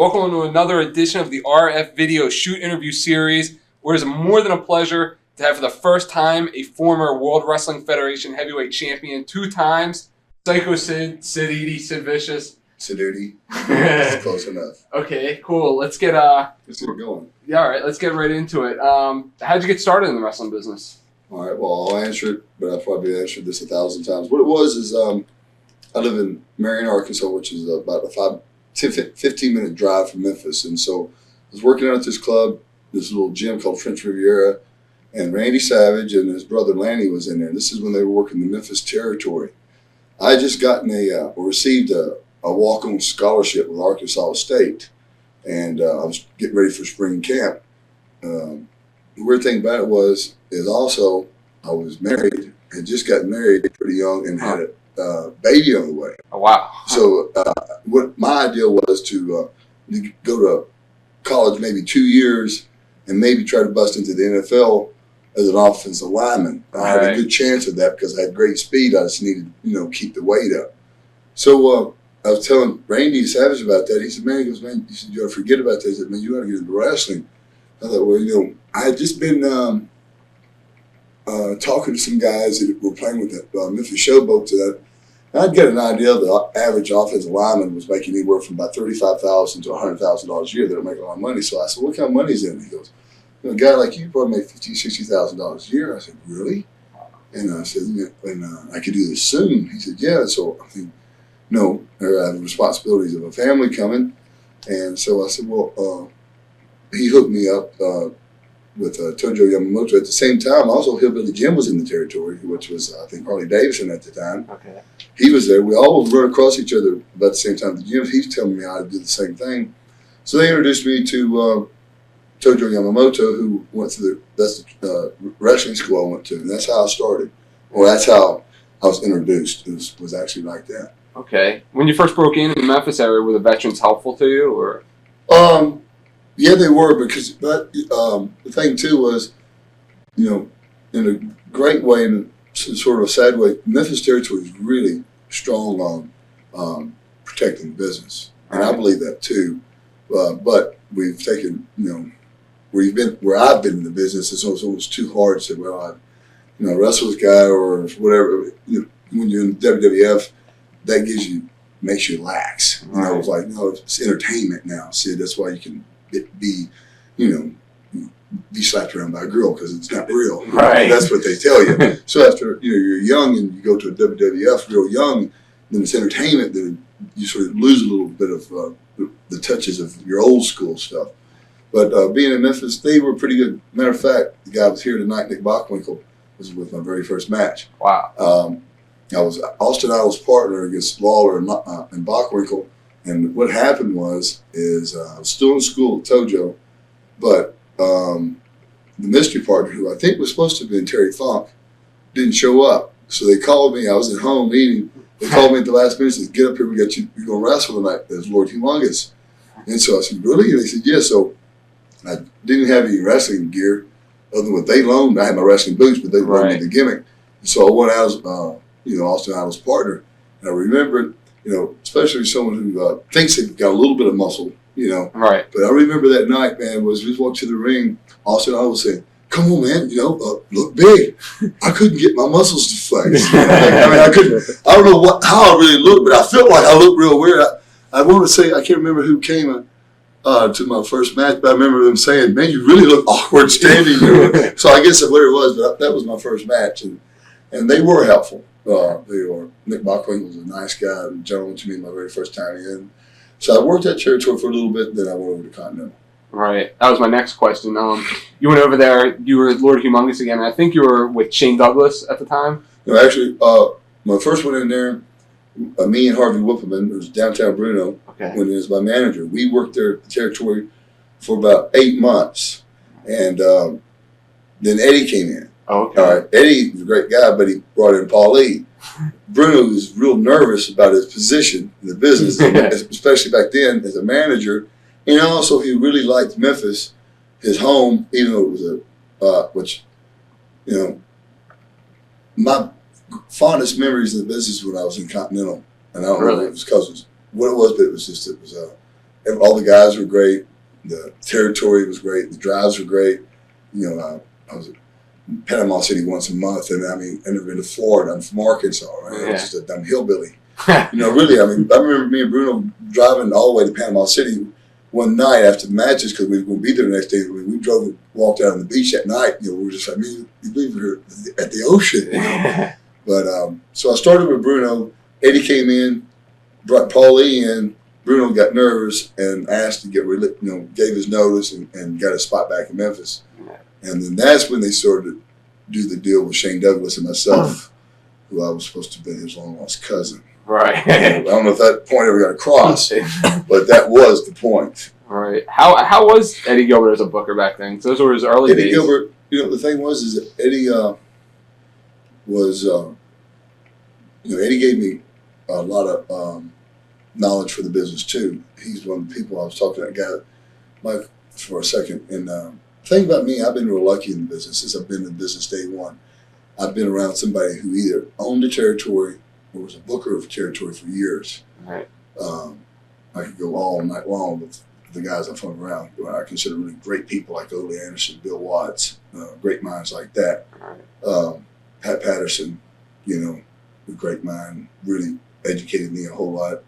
Welcome to another edition of the RF Video Shoot Interview Series, where it's more than a pleasure to have for the first time a former World Wrestling Federation heavyweight champion 2 times, Sycho Sid Eudy, Sid Vicious. Sid Eudy. That's close enough. Okay, cool. Let's get going. Yeah, all right. Let's get right into it. How'd you get started in the wrestling business? All right. Well, I'll answer it, but I've probably answered this 1,000 times. What it was is I live in Marion, Arkansas, which is about a 15-minute drive from Memphis, and so I was working out at this club, this little gym called French Riviera, and Randy Savage and his brother Lanny was in there. This is when they were working the Memphis territory. I had just gotten received a walk-on scholarship with Arkansas State, and I was getting ready for spring camp. The weird thing about it is also I was married, had just got married pretty young, and had a baby on the way. Oh, wow. So what my idea was to go to college maybe 2 years and maybe try to bust into the NFL as an offensive lineman. I had a good chance of that because I had great speed. I just needed, keep the weight up. So I was telling Randy Savage about that. He said, man, you said, you got to forget about that. I said, man, you got to get into wrestling. I thought, well, I had just been talking to some guys that were playing with that Memphis Showboat to that. I'd get an idea the average offensive lineman was making anywhere from about $35,000 to $100,000 a year. They don't make a lot of money. So I said, what kind of money is in it? He goes, a guy like you probably make $50,000, $60,000 a year. I said, really? And I said, I could do this soon. He said, yeah. So I think, no, I have responsibilities of a family coming. And so I said, well, he hooked me up with Tojo Yamamoto. At the same time, also Hillbilly Jim was in the territory, which was, I think, Harley Davidson at the time. Okay. He was there. We all would run across each other about the same time at the gym. He's telling me how to do the same thing. So they introduced me to Tojo Yamamoto, who went to that's the wrestling school I went to, and that's how I started. Or that's how I was introduced. It was actually like that. Okay. When you first broke in the Memphis area, were the veterans helpful to you, or? Yeah, they were, because the thing too was, in a great way and sort of a sad way, Memphis territory is really strong on protecting business, and I believe that too. But we've taken, where I've been in the business, it's almost too hard to say, well, I wrestle this guy or whatever. When you're in WWF, that makes you lax. It's like, no, it's entertainment now, Sid. That's why you can be slapped around by a girl, because it's not real. Right. That's what they tell you. So after you're young and you go to a WWF real young, then it's entertainment. Then you sort of lose a little bit of the touches of your old school stuff. But being in Memphis, they were pretty good. Matter of fact, the guy was here tonight, Nick Bockwinkel, was with my very first match. Wow. I was Austin Idol's partner against Lawler and Bockwinkel. And what happened I was still in school at Tojo, but the mystery partner, who I think was supposed to have been Terry Funk, didn't show up. So they called me. I was at home eating. They called me at the last minute and said, get up here, you're going to wrestle tonight as Lord Humongous. And so I said, really? And they said, yeah. So I didn't have any wrestling gear other than what they loaned. I had my wrestling boots, but they loaned me the gimmick. And so I went out as, Austin Idol's partner. And I remembered, especially someone who thinks they've got a little bit of muscle, Right. But I remember that night, man, was we walked to the ring, Austin Idol was saying, come on, man, look big. I couldn't get my muscles to flex. I couldn't, I don't know how I really looked, but I felt like I looked real weird. I want to say, I can't remember who came to my first match, but I remember them saying, man, you really look awkward standing there. So I guess that's what it was, but that was my first match, and they were helpful. Nick Bockwinkel was a nice guy, a gentleman to me my very first time in. So I worked that territory for a little bit, then I went over to Continental. Right. That was my next question. You went over there, you were Lord Humongous again, and I think you were with Shane Douglas at the time? No, actually, my first one in there, me and Harvey Whippleman, who was downtown Bruno, when he was my manager. We worked there at the territory for about 8 months, and then Eddie came in. Oh, okay. All right. Eddie was a great guy, but he brought in Paul Lee. Bruno was real nervous about his position in the business, especially back then as a manager. And also, he really liked Memphis, his home, even though it was my fondest memories of the business when I was in Continental. And I don't know if it was because what it was, but it was all the guys were great. The territory was great. The drives were great. I was in Panama City once a month, and I've never been to Florida. I'm from Arkansas, right? I was just a dumb hillbilly. Really, I remember me and Bruno driving all the way to Panama City one night after the matches because we were going to be there the next day. We drove and walked out on the beach at night. We were just like, man, you believe we were at the ocean. But so I started with Bruno. Eddie came in, brought Paulie in. Bruno got nervous and asked to gave his notice and got a spot back in Memphis. And then that's when they started to do the deal with Shane Douglas and myself, who I was supposed to have been his long-lost cousin. Right. I don't know if that point ever got across, but that was the point. Right. How was Eddie Gilbert as a booker back then? Because those were his early days. Eddie Gilbert, the thing was is that Eddie Eddie gave me a lot of knowledge for the business too. He's one of the people I was talking to that guy, Mike, for a second. And the thing about me, I've been real lucky in the business since I've been in business day one. I've been around somebody who either owned a territory or was a booker of territory for years. Right. I could go all night long with the guys I've hung around. I consider really great people like Arn Anderson, Bill Watts, great minds like that. Right. Pat Patterson, a great mind, really educated me a whole lot.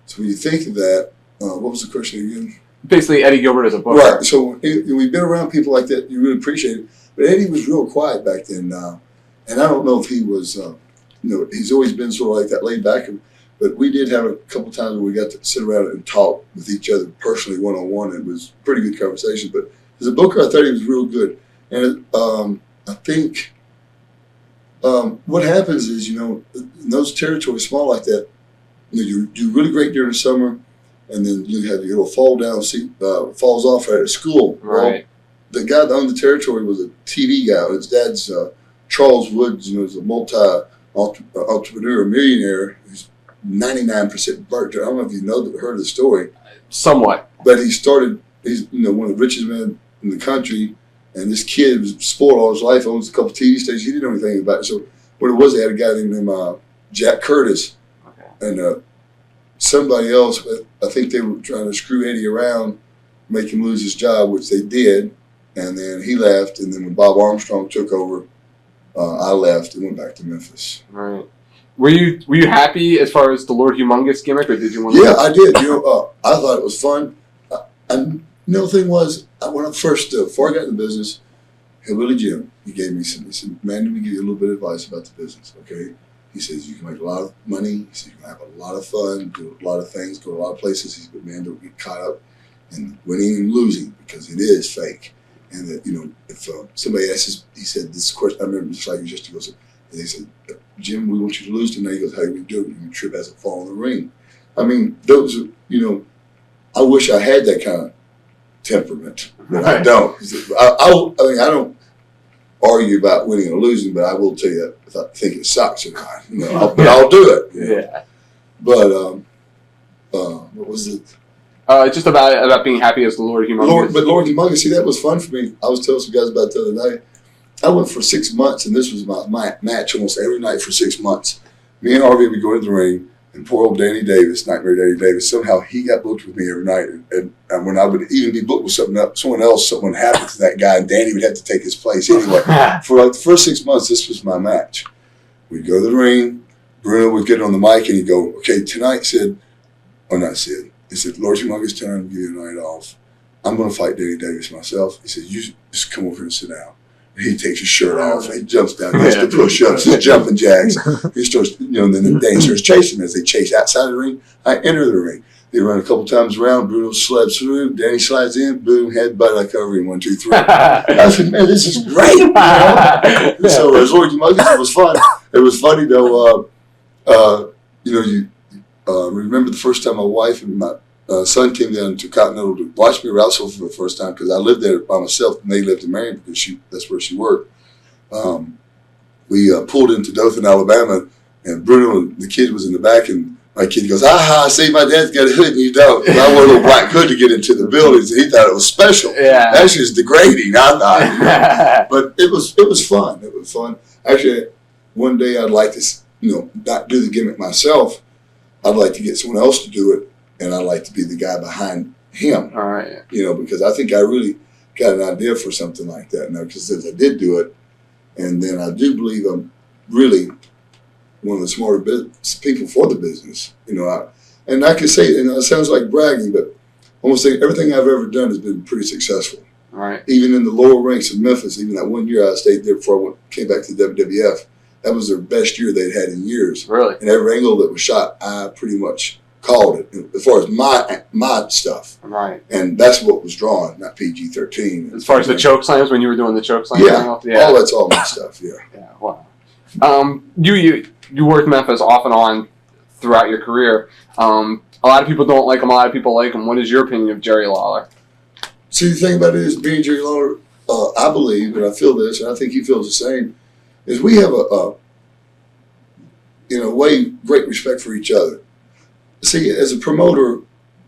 So when you think of that, what was the question again? Basically, Eddie Gilbert as a booker. Right. So we've been around people like that. You really appreciate it. But Eddie was real quiet back then. And I don't know if he was, he's always been sort of like that, laid back. But we did have a couple times where we got to sit around and talk with each other personally, one-on-one. It was pretty good conversation. But as a booker, I thought he was real good. And I think what happens is, in those territories small like that, you do really great during the summer, and then you have your little fall down, falls off right at school. Right. Well, the guy that owned the territory was a TV guy. His dad's Charles Woods, was a multi-entrepreneur, millionaire who's 99% burnt. I don't know if you heard the story. Somewhat. But he's one of the richest men in the country, and this kid was spoiled all his life, owns a couple TV stations. He didn't know anything about it. So what it was, they had a guy named Jack Curtis, and somebody else. I think they were trying to screw Eddie around, make him lose his job, which they did. And then he left, and then when Bob Armstrong took over, I left and went back to Memphis. Right. Were you happy as far as the Lord Humongous gimmick, or did you want to? Yeah, I did. I thought it was fun. And the thing was, when I first, before I got in the business, Hillbilly Jim, he gave me some. He said, "Man, let me give you a little bit of advice about the business, okay?" He says, "You can make a lot of money. He says, you can have a lot of fun, do a lot of things, go to a lot of places." He said, "But man, don't get caught up in winning and losing because it is fake." And that, if somebody asks, he said this question, I remember just like you just goes, and he said, "Jim, we want you to lose tonight." He goes, "How do we do it? You trip as a fall in the ring." Those are, I wish I had that kind of temperament, but I don't. I don't argue about winning or losing, but I will tell you if I think it sucks or not. But I'll do it. Yeah. But what was it? Just about being happy as the Lord Humongous. Lord Humongous, see, that was fun for me. I was telling some guys about it the other night. I went for 6 months, and this was my match almost every night for 6 months. Me and Harvey would go into the ring, and poor old Danny Davis, Nightmare Danny Davis, somehow he got booked with me every night. And when I would even be booked with someone else, something happened to that guy, and Danny would have to take his place anyway. For like the first 6 months, this was my match. We'd go to the ring. Bruno would get on the mic, and he'd go, "Okay, tonight, Sid," or not Sid. He said, "Lord Humongous, tonight I'm giving you a night off. I'm going to fight Danny Davis myself." He said, "You just come over here and sit down." He takes his shirt off, and he jumps down, he does the push-ups, his jumping jacks. He starts, and then the Danny starts chasing him. As they chase outside the ring, I enter the ring. They run a couple times around, Bruno slides through, Danny slides in, boom, headbutt, I cover him, 1, 2, 3. I said, "Man, this is great." So as Lord Humongous, it was fun. It was funny though, you remember the first time my wife and my son came down to Continental to watch me wrestle for the first time, because I lived there by myself and they lived in Marion because that's where she worked. We pulled into Dothan, Alabama, and Bruno and the kid was in the back, and my kid goes, "Aha, see, my dad's got a hood and you don't." And I wore a little black hood to get into the building, so he thought it was special. Yeah. Actually, it's degrading, I thought. But it was fun. It was fun. Actually, one day I'd like to, not do the gimmick myself. I'd like to get someone else to do it, and I'd like to be the guy behind him. All right. Because I think I really got an idea for something like that now, because since I did do it, and then I do believe I'm really one of the smarter people for the business. And I can say, it sounds like bragging, but I want to say everything I've ever done has been pretty successful. All right. Even in the lower ranks of Memphis, even that one year I stayed there before I came back to the WWF, that was their best year they'd had in years. Really? And every angle that was shot, I pretty much called it as far as my stuff. Right. And that's what was drawn, not PG-13. As far as the choke slams, when you were doing the choke slams? Yeah. All that's all my stuff, yeah. Yeah, wow. You worked Memphis off and on throughout your career. A lot of people don't like him. A lot of people like him. What is your opinion of Jerry Lawler? See, the thing about it is, being Jerry Lawler, I believe, and I feel this, and I think he feels the same, is we have way great respect for each other. See, as a promoter,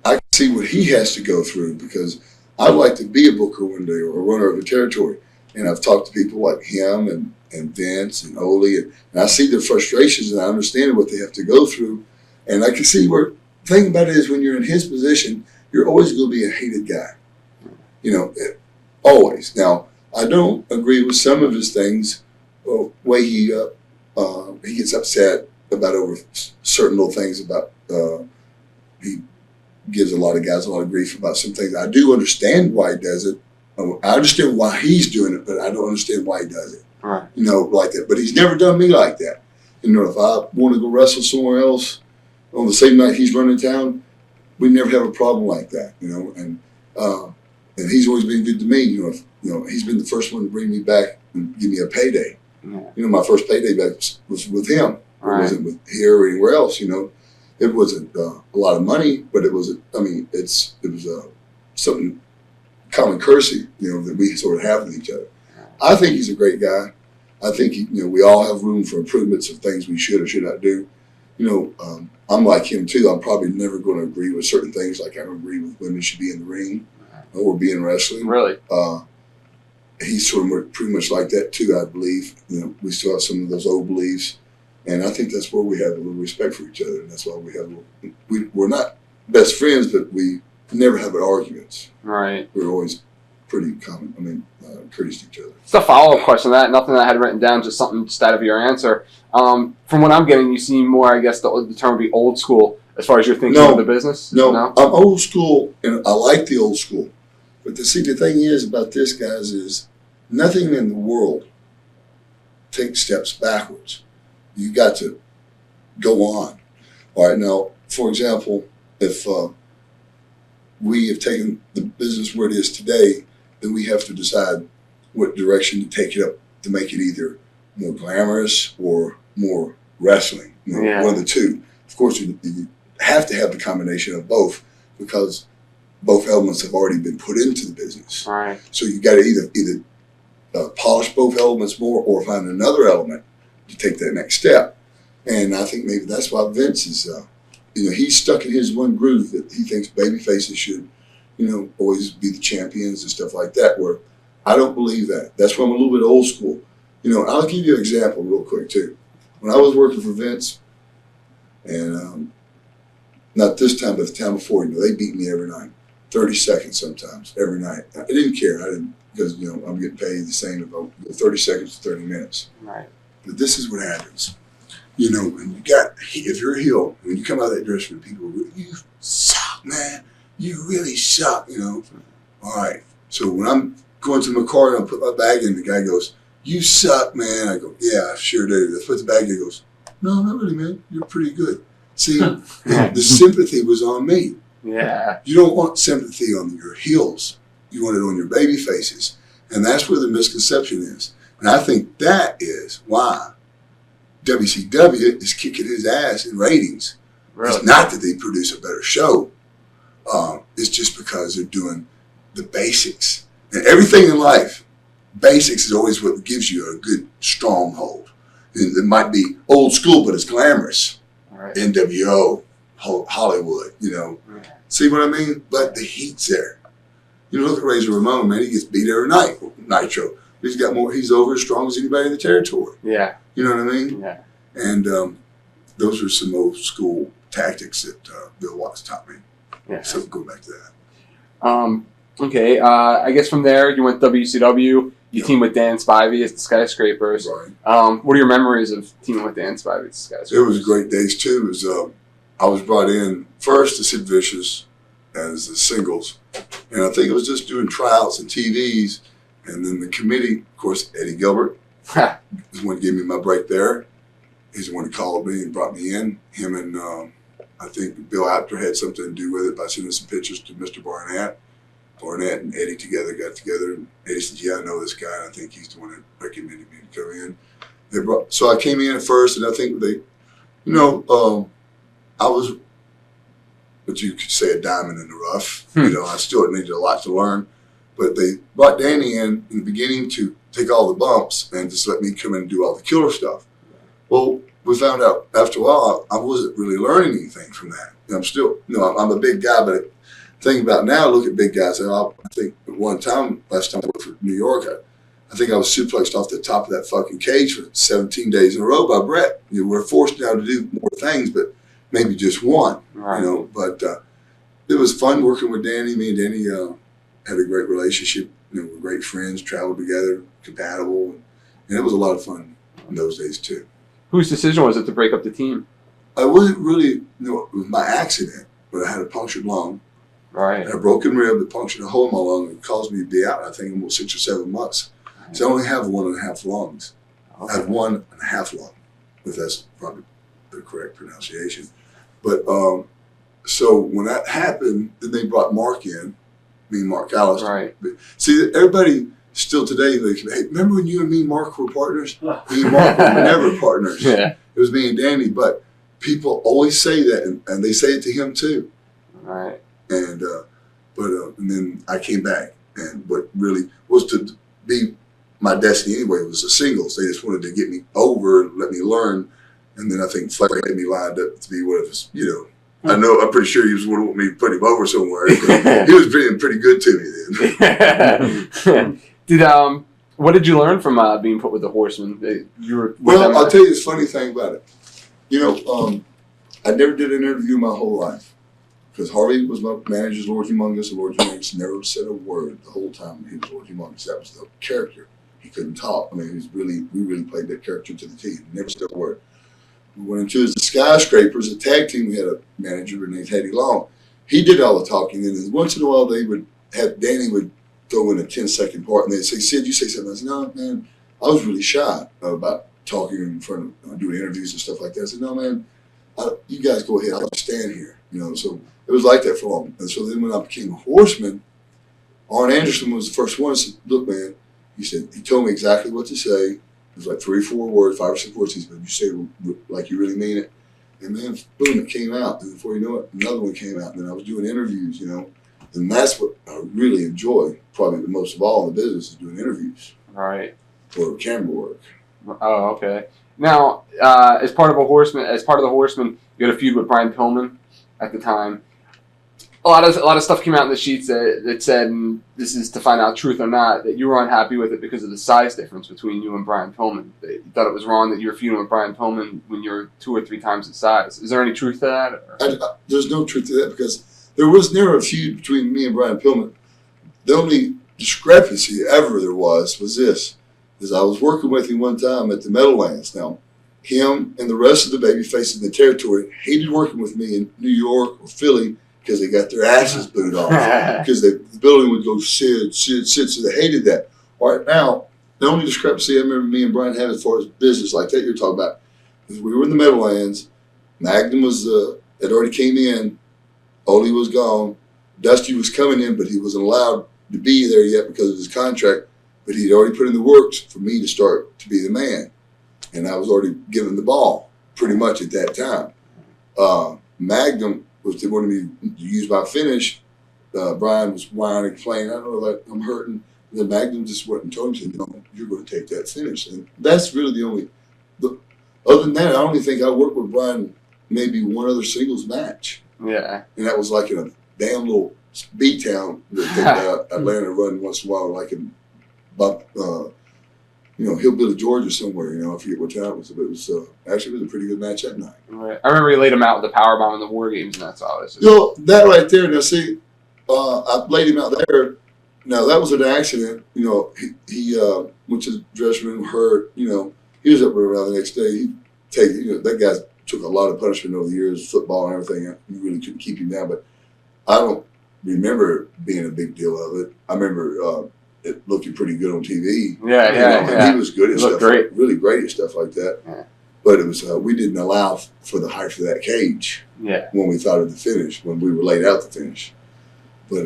I can see what he has to go through, because I'd like to be a booker one day or a runner of a territory. And I've talked to people like him and Vince and Ole, and I see their frustrations, and I understand what they have to go through. And I can see where, the thing about it is, when you're in his position, you're always going to be a hated guy. Always. Now, I don't agree with some of his things, the way he gets upset about over certain little things about, he gives a lot of guys a lot of grief about some things. I do understand why he does it. I understand why he's doing it, but I don't understand why he does it. Right. Like that. But he's never done me like that. If I want to go wrestle somewhere else on the same night he's running town, we never have a problem like that. And he's always been good to me. He's been the first one to bring me back and give me a payday. Yeah. My first payday back was with him. Right. It wasn't with here or anywhere else. It wasn't a lot of money, but it was. It was something common courtesy, that we sort of have with each other. I think he's a great guy. I think we all have room for improvements of things we should or should not do. I'm like him too. I'm probably never going to agree with certain things, like I don't agree with women should be in the ring or be in wrestling. Really? He's sort of pretty much like that too, I believe. We still have some of those old beliefs, and I think that's where we have a little respect for each other, and that's why we have we're not best friends, but we never have arguments. Right. We're always pretty courteous to each other. Just a follow-up question to that. Nothing that I had written down, just something just out of your answer. From what I'm getting, you seem more, I guess the term would be old school as far as you're thinking of the business? No, I'm old school, and I like the old school. But the thing is about this, guys, is nothing in the world takes steps backwards. You got to go on. All right, now, for example, if we have taken the business where it is today, then we have to decide what direction to take it up to make it either more glamorous or more wrestling. One of the two. Of course, you have to have the combination of both, because both elements have already been put into the business. Right. So you got to either polish both elements more or find another element to take that next step. And I think maybe that's why Vince is, he's stuck in his one groove that he thinks baby faces should, always be the champions and stuff like that, where I don't believe that. That's why I'm a little bit old school. I'll give you an example real quick too. When I was working for Vince, and not this time, but the time before, they beat me every night. 30 seconds sometimes, every night. I didn't care. Because, I'm getting paid the same about 30 seconds to 30 minutes. Right. But this is what happens. When if you're a heel, when you come out of that dressing room, people go, you suck, man. You really suck, All right. So when I'm going to my car and I put my bag in, the guy goes, you suck, man. I go, yeah, I sure do. I put the bag in, he goes, no, not really, man. You're pretty good. See, the sympathy was on me. Yeah. You don't want sympathy on your heels. You want it on your baby faces. And that's where the misconception is. And I think that is why WCW is kicking his ass in ratings. Really? It's not that they produce a better show. It's just because they're doing the basics. And everything in life, basics is always what gives you a good stronghold. And it might be old school, but it's glamorous. Right. NWO, Hollywood, Right. See what I mean? But the heat's there. Look at Razor Ramon, man. He gets beat every night. Nitro. He's got more. He's over as strong as anybody in the territory. Yeah. You know what I mean? Yeah. And those are some old school tactics that Bill Watts taught me. Yeah. So go back to that. Okay. I guess from there you went WCW. You Yeah. teamed with Dan Spivey at the Skyscrapers. Right. What are your memories of teaming with Dan Spivey at the Skyscrapers? It was great days too. It was, I was brought in first to Sid Vicious as the singles, and I think it was just doing tryouts and TVs, and then the committee, of course, Eddie Gilbert is the one who gave me my break there. He's the one who called me and brought me in. Him and I think Bill Apter had something to do with it by sending some pictures to Mr. Barnett. Barnett and Eddie got together, and Eddie said, "Yeah, I know this guy, and I think he's the one that recommended me to come in." So I came in at first, and I think they, I was what you could say a diamond in the rough. I still needed a lot to learn, but they brought Danny in the beginning to take all the bumps and just let me come in and do all the killer stuff. Well, we found out after a while I wasn't really learning anything from that. I'm still, I'm a big guy, but think about now, look at big guys. And I think at one time, last time I worked for New York, I think I was suplexed off the top of that fucking cage for 17 days in a row by Brett. We're forced now to do more things, but maybe just one, Right. But it was fun working with Danny. Me and Danny had a great relationship. We're great friends, traveled together, compatible, and it was a lot of fun in those days too. Whose decision was it to break up the team? I wasn't really, it was my accident, but I had a punctured lung. Right. And a broken rib that punctured a hole in my lung and caused me to be out, I think, almost 6 or 7 months. So I only have 1.5 lungs. Okay. I have 1.5 lung, if that's probably the correct pronunciation. But so when that happened, then they brought Mark in, me and Mark Allister. Right. But see, everybody still today, they say, "Hey, remember when you and me and Mark were partners?" Me and Mark were never partners. Yeah. It was me and Danny, but people always say that, and they say it to him too. Right. And and then I came back, and what really was to be my destiny anyway was the singles. They just wanted to get me over and let me learn, and then I think Flair had me lined up to be one of his. I'm pretty sure he was going to want me to put him over somewhere. He was being pretty good to me then. What did you learn from being put with the Horsemen? I'll tell you this funny thing about it. I never did an interview my whole life. Because Harvey was my manager's Lord Humongous, and Lord Humongous never said a word the whole time he was Lord Humongous. That was the character. He couldn't talk. I mean, we really played that character to the T. Never said a word. We went into the Skyscrapers, a tag team. We had a manager named Eddie Long. He did all the talking, and then once in a while they would have Danny would throw in a 10-second part, and they'd say, "Sid, you say something." I said, "No, man, I was really shy about talking in front of doing interviews and stuff like that." I said, "No, man, you guys go ahead. I'll stand here." So it was like that for long. And so then when I became a Horseman, Arn Anderson was the first one. I said, "Look, man," he told me exactly what to say. It was like 3 or 4 words, 5 or 6 words. He said, "You say it like you really mean it." And then, boom, it came out. And before you know it, another one came out. And then I was doing interviews, And that's what I really enjoy, probably the most of all in the business, is doing interviews. Right. Or camera work. Oh, okay. Now, as part of the Horsemen, you had a feud with Brian Pillman at the time. A lot of stuff came out in the sheets that said, and this is to find out truth or not, that you were unhappy with it because of the size difference between you and Brian Pillman. That you thought it was wrong that you were feuding with Brian Pillman when you were 2 or 3 times his size. Is there any truth to that? There's no truth to that because there was never a feud between me and Brian Pillman. The only discrepancy ever there was this. Is I was working with him one time at the Meadowlands. Now, him and the rest of the babyfaces in the territory hated working with me in New York or Philly because they got their asses booed off. Because the building would go Sid, so they hated that. All right, now, the only discrepancy I remember me and Brian had as far as business like that you're talking about is we were in the Meadowlands. Magnum had already came in. Ole was gone. Dusty was coming in, but he wasn't allowed to be there yet because of his contract. But he'd already put in the works for me to start to be the man. And I was already given the ball pretty much at that time. Magnum they wanted me to use my finish. Brian was whining, complaining, "I don't know that I'm hurting." And then Magnum just went and told him, said, "No, you're going to take that finish." And that's really the only. Other than that, I only think I worked with Brian maybe one other singles match. Yeah. And that was like in a damn little B town that Atlanta run once in a while, like in Hillbilly Georgia somewhere. I forget what town it was, but it was actually it was a pretty good match that night. Right. I remember he laid him out with the powerbomb in the War Games, and that's all. That right there. Now see, I laid him out there. Now that was an accident. He went to the dressing room, hurt. He was up around the next day. That guy took a lot of punishment over the years, football and everything. You really couldn't keep him down, but I don't remember being a big deal of it. I remember it looking pretty good on TV. Yeah. He was good at stuff, great. Really great at stuff like that. Yeah. But it was we didn't allow for the height of that cage. Yeah. When we thought of the finish, when we were laid out the finish. But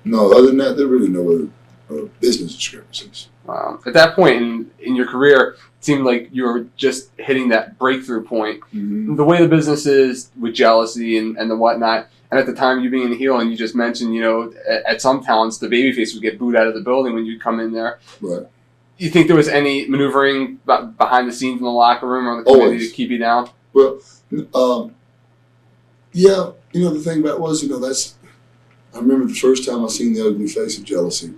no, other than that, there were really no other business discrepancies. At that point in your career, it seemed like you were just hitting that breakthrough point. Mm-hmm. The way the business is with jealousy and the whatnot, and at the time you being a heel, and you just mentioned, at some talents, the babyface would get booed out of the building when you'd come in there. Right. You think there was any maneuvering behind the scenes in the locker room or the community to keep you down? Well, yeah. The thing about it was, I remember the first time I seen the ugly face of jealousy,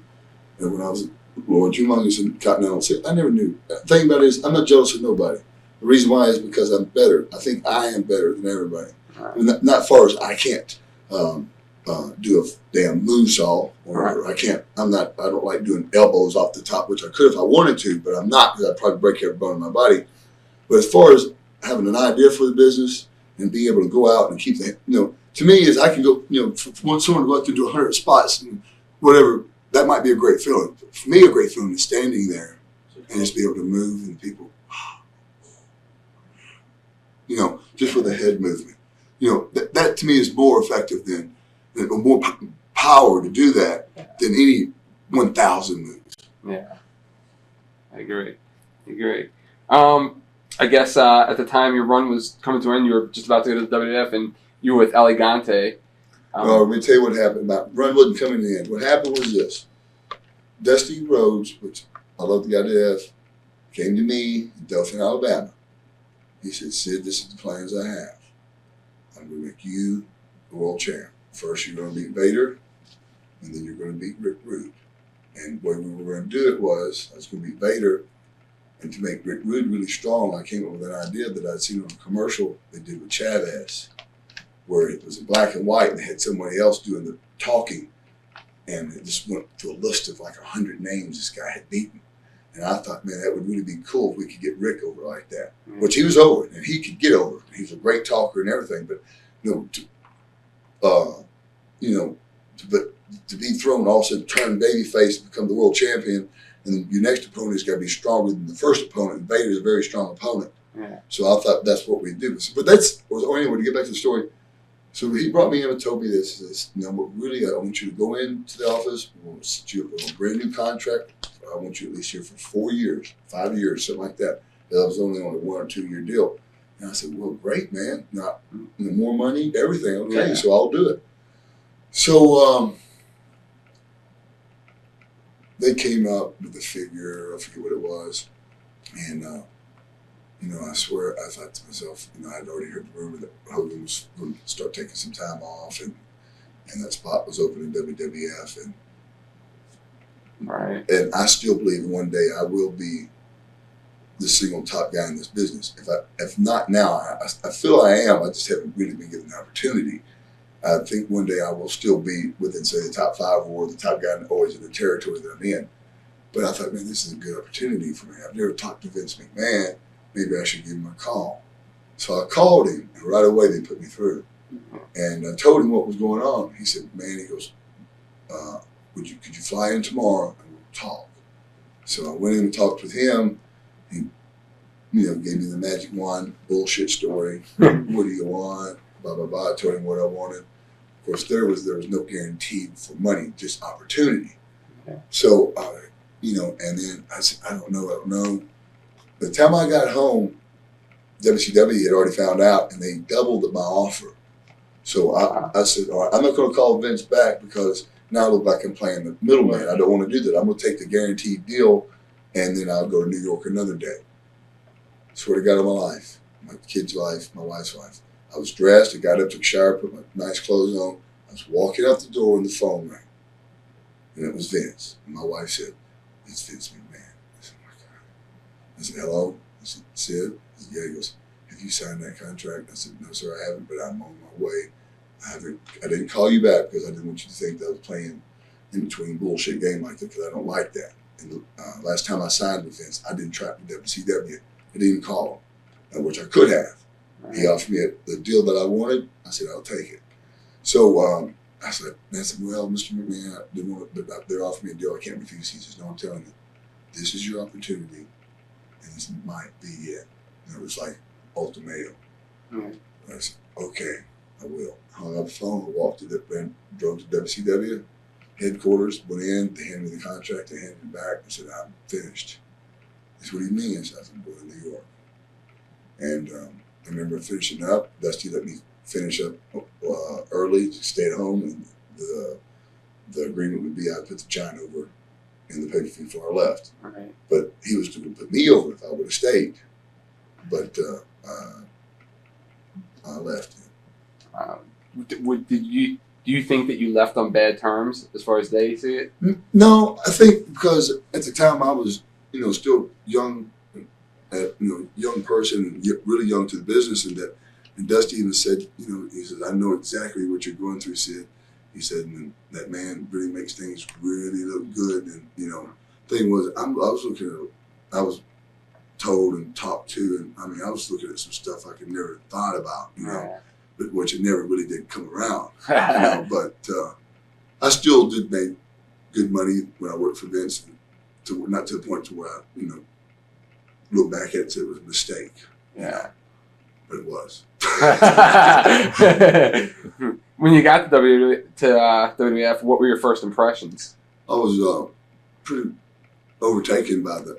and when I was Lord Humongous and Continental, I never knew. The thing about it is, I'm not jealous of nobody. The reason why is because I'm better. I think I am better than everybody. Right. Not far as I can't do a damn moonsault, or right. I don't like doing elbows off the top, which I could if I wanted to, but I'm not, because I'd probably break every bone in my body. But as far as having an idea for the business and being able to go out and keep to me is I can go, for someone to go out there and do 100 spots and whatever, that might be a great feeling. But for me, a great feeling is standing there and just be able to move and people, just with a head movement. That to me is more effective than more power to do that than any 1,000 moves. Yeah, I agree. I guess at the time your run was coming to an end, you were just about to go to the WWF, and you were with Elegante. Let me tell you what happened. My run wasn't coming to the end. What happened was this. Dusty Rhodes, which I love the guy to death, came to me in Dothan, Alabama. He said, Sid, this is the plans I have. I'm going to make you the world champ. First, you're going to beat Vader, and then you're going to beat Rick Rude. And the way we were going to do it was, I was going to beat Vader, and to make Rick Rude really strong, I came up with an idea that I'd seen on a commercial they did with Chavez, where it was in black and white, and they had somebody else doing the talking, and it just went through a list of like 100 names this guy had beaten. And I thought, man, that would really be cool if we could get Rick over like that. Mm-hmm. Which he was over, and he could get over. He was a great talker and everything, but but to be thrown, all of a sudden turn babyface and become the world champion, and then your next opponent has got to be stronger than the first opponent. And Vader's a very strong opponent. Yeah. So I thought that's what we'd do. But anyway, to get back to the story. So he brought me in and told me this. Really, I want you to go into the office. We'll set you up with a brand new contract. I want you at least here for 4 years, 5 years, something like that. That was only on a 1 or 2 year deal. And I said, well, great, man. Not more money, everything. Okay, so I'll do it. So they came up with a figure, I forget what it was. And, I swear, I thought to myself, I'd already heard the rumor that Hogan was going to start taking some time off, and that spot was open in WWF. And I still believe one day I will be the single top guy in this business. If not now, I feel I am. I just haven't really been given the opportunity. I think one day I will still be within, say, the top 5 or the top guy always in the territory that I'm in. But I thought, man, this is a good opportunity for me. I've never talked to Vince McMahon. Maybe I should give him a call. So I called him, and right away they put me through. And I told him what was going on. He said, man, he goes, could you fly in tomorrow and we'll talk? So I went in and talked with him. He gave me the magic wand bullshit story. What do you want? Blah, blah, blah. I told him what I wanted. Of course, there was no guarantee for money, just opportunity. Okay. So, and then I said, I don't know. By the time I got home, WCW had already found out, and they doubled my offer. So I said, all right, I'm not going to call Vince back because now I look like I'm playing the middleman. I don't want to do that. I'm going to take the guaranteed deal, and then I'll go to New York another day. Swear to God on my life, my kid's life, my wife's life. I was dressed, I got up, took a shower, put my nice clothes on. I was walking out the door and the phone rang. And it was Vince. And my wife said, it's Vince McMahon. I said, oh my God. I said, hello? I said, Sid? He said, yeah. He goes, have you signed that contract? I said, no, sir, I haven't, but I'm on my way. I didn't call you back because I didn't want you to think that I was playing in between bullshit game like that, because I don't like that. And the last time I signed with Vince, I didn't track with WCW. I didn't call him, which I could have. He offered me the deal that I wanted. I said, I'll take it. So I said, well, Mr. McMahon, I didn't want it, but they offered me a deal I can't refuse. He says, no, I'm telling you, this is your opportunity, and this might be it. And it was like ultimatum. Mm-hmm. I said, okay, I will. Hung up the phone, I walked to drove to WCW headquarters, went in, they handed me the contract, they handed it back, I said, I'm finished. He said, what do you mean? I said, I'm going to New York. And I remember finishing up. Dusty let me finish up early, stay at home, and the agreement would be I'd put the giant over in the pay-per-view before I left. Right. But he was going to put me over if I would have stayed. But I left him. Do you think that you left on bad terms as far as they see it? No, I think because at the time I was, still young, young person, really young to the business, and Dusty even said, he said, I know exactly what you're going through, Sid. He said, and that man really makes things really look good. And, thing was, I was told and talked to, and I was looking at some stuff I could never thought about, but which it never really did come around, but I still did make good money when I worked for Vince, not to the point to where I, look back at it and say it was a mistake. Yeah. But it was. When you got to WWF, what were your first impressions? I was pretty overtaken by the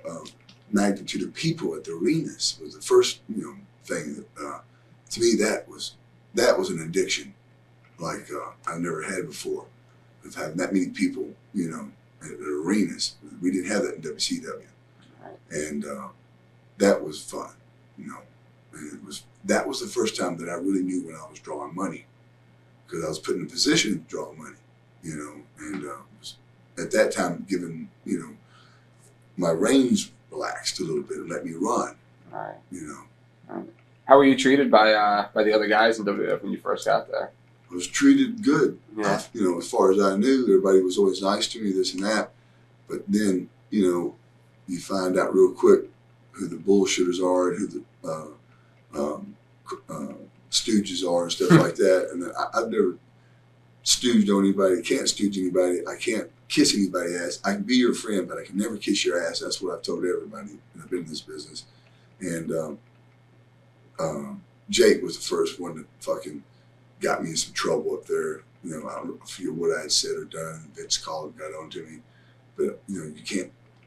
magnitude of people at the arenas. It was the first, thing that, to me, that was an addiction like I never had before, of having that many people, at arenas. We didn't have that in WCW. And that was fun, and that was the first time that I really knew when I was drawing money, because I was put in a position to draw money, and at that time given, my reins relaxed a little bit and let me run, How were you treated by the other guys in WWF when you first got there? I was treated good. Yeah. As far as I knew, everybody was always nice to me, this and that. But then, you find out real quick who the bullshitters are and who the stooges are and stuff like that. And then I've never stooged on anybody, can't stooge anybody, I can't kiss anybody's ass. I can be your friend, but I can never kiss your ass. That's what I've told everybody, and I've been in this business. And Jake was the first one that fucking got me in some trouble up there. I don't forget what I had said or done. Vince called and got on to me. But,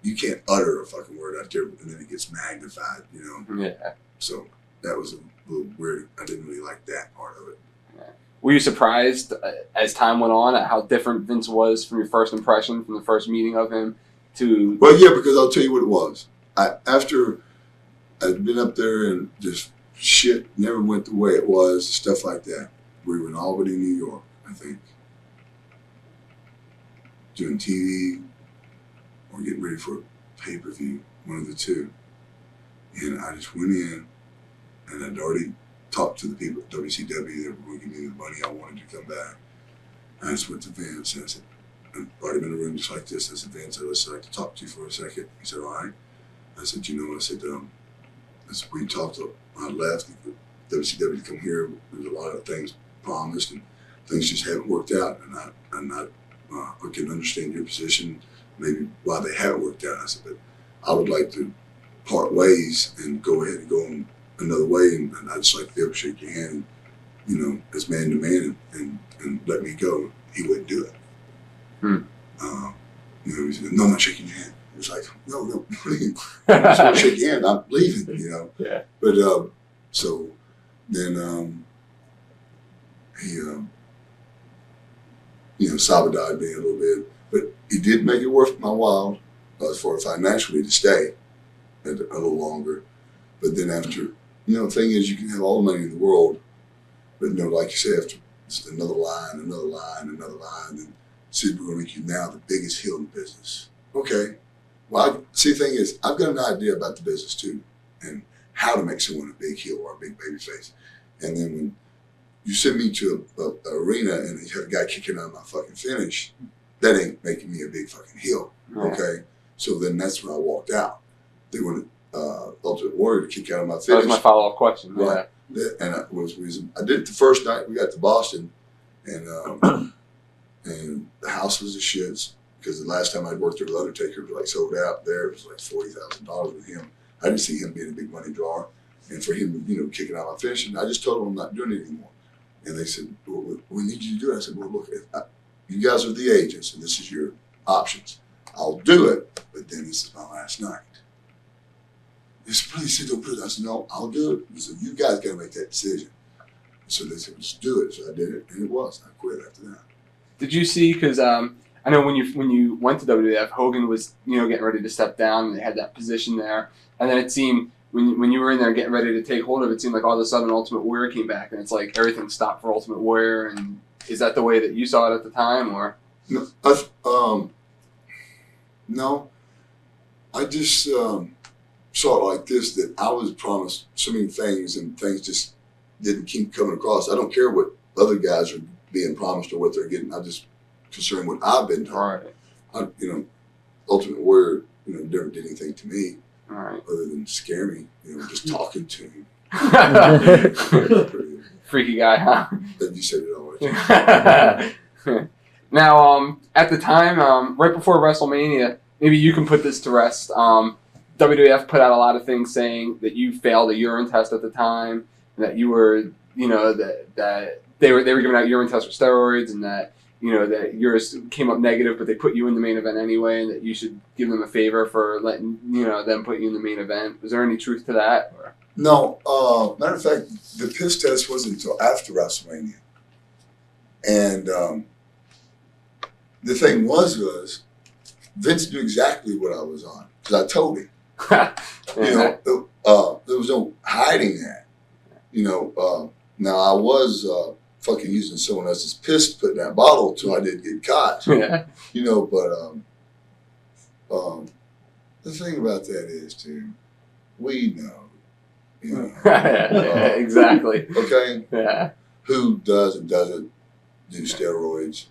you can't utter a fucking word out there and then it gets magnified, Yeah. So that was a little weird. I didn't really like that part of it. Yeah. Were you surprised as time went on at how different Vince was from your first impression, from the first meeting of him to... Well, yeah, because I'll tell you what it was. After I'd been up there and just shit never went the way it was, stuff like that. We were in Albany, New York, I think, doing TV or getting ready for a pay-per-view, one of the two. And I just went in, and I'd already talked to the people at WCW that were going to give me the money I wanted to come back. I just went to Vince, and I said, I've already been in a room just like this. I said, Vince, I'd just like to talk to you for a second. He said, all right. I said, I said, we talked, I left, WCW to come here. There's a lot of things promised, and things just haven't worked out. And I can understand your position, maybe why they haven't worked out. I said, but I would like to part ways and go ahead and go on another way, and I'd just like to be able to shake your hand, as man to man, and let me go. He wouldn't do it. He said, no, I'm not shaking your hand. It was like, no, please. I just want to shake your hand. I'm leaving, Yeah. But so then he, sabotaged me a little bit, but he did make it worth my while as far as financially to stay a little longer. But then after, the thing is, you can have all the money in the world, but like you say, after just another line, and Sid, we're going to make you now the biggest heel in the business. Okay. Well, see, the thing is, I've got an idea about the business too, and how to make someone a big heel or a big baby face. And then when you send me to an arena and you have a guy kicking out my fucking finish, that ain't making me a big fucking heel. Right. Okay? So then that's when I walked out. They wanted Ultimate Warrior to kick out of my finish. That was my follow-up question. Right. Yeah. And I was reason I did it the first night we got to Boston, and and the house was the shits because the last time I'd worked there, the Undertaker was like sold out. There it was like $40,000 with him. I didn't see him being a big money drawer, and for him, kicking out my finish. And I just told them I'm not doing it anymore. And they said, well, we need you to do it. I said, well, look, you guys are the agents, and this is your options. I'll do it, but then this is my last night. They said, please, Sid, don't put it. I said, no, I'll do it. They said, you guys got to make that decision. So they said, just do it. So I did it, and it was. I quit after that. Did you see? Because I know when you went to WWF, Hogan was getting ready to step down, and they had that position there, and then it seemed. When you were in there getting ready to take hold of it, it seemed like all of a sudden Ultimate Warrior came back, and it's like everything stopped for Ultimate Warrior. And is that the way that you saw it at the time, or? No, no. I just saw it like this: that I was promised so many things, and things just didn't keep coming across. I don't care what other guys are being promised or what they're getting. I'm just concerned with what I've been told. Right. Ultimate Warrior, never did anything to me. All right. Other than scare me, just talking to him. Freaky guy, huh? You said it all right. Now, at the time, right before WrestleMania, maybe you can put this to rest. WWF put out a lot of things saying that you failed a urine test at the time, and that you were, that they were giving out urine tests for steroids, and that that yours came up negative, but they put you in the main event anyway, and that you should give them a favor for letting them put you in the main event. Was there any truth to that? Or? No. Matter of fact, the piss test wasn't until after WrestleMania, and the thing was Vince knew exactly what I was on because I told him. Yeah. There was no hiding that. Now I was. Fucking using someone else's piss to put in that bottle till I did get caught. Yeah. But the thing about that is too, we know. Exactly. Okay. Yeah. Who does and doesn't do steroids?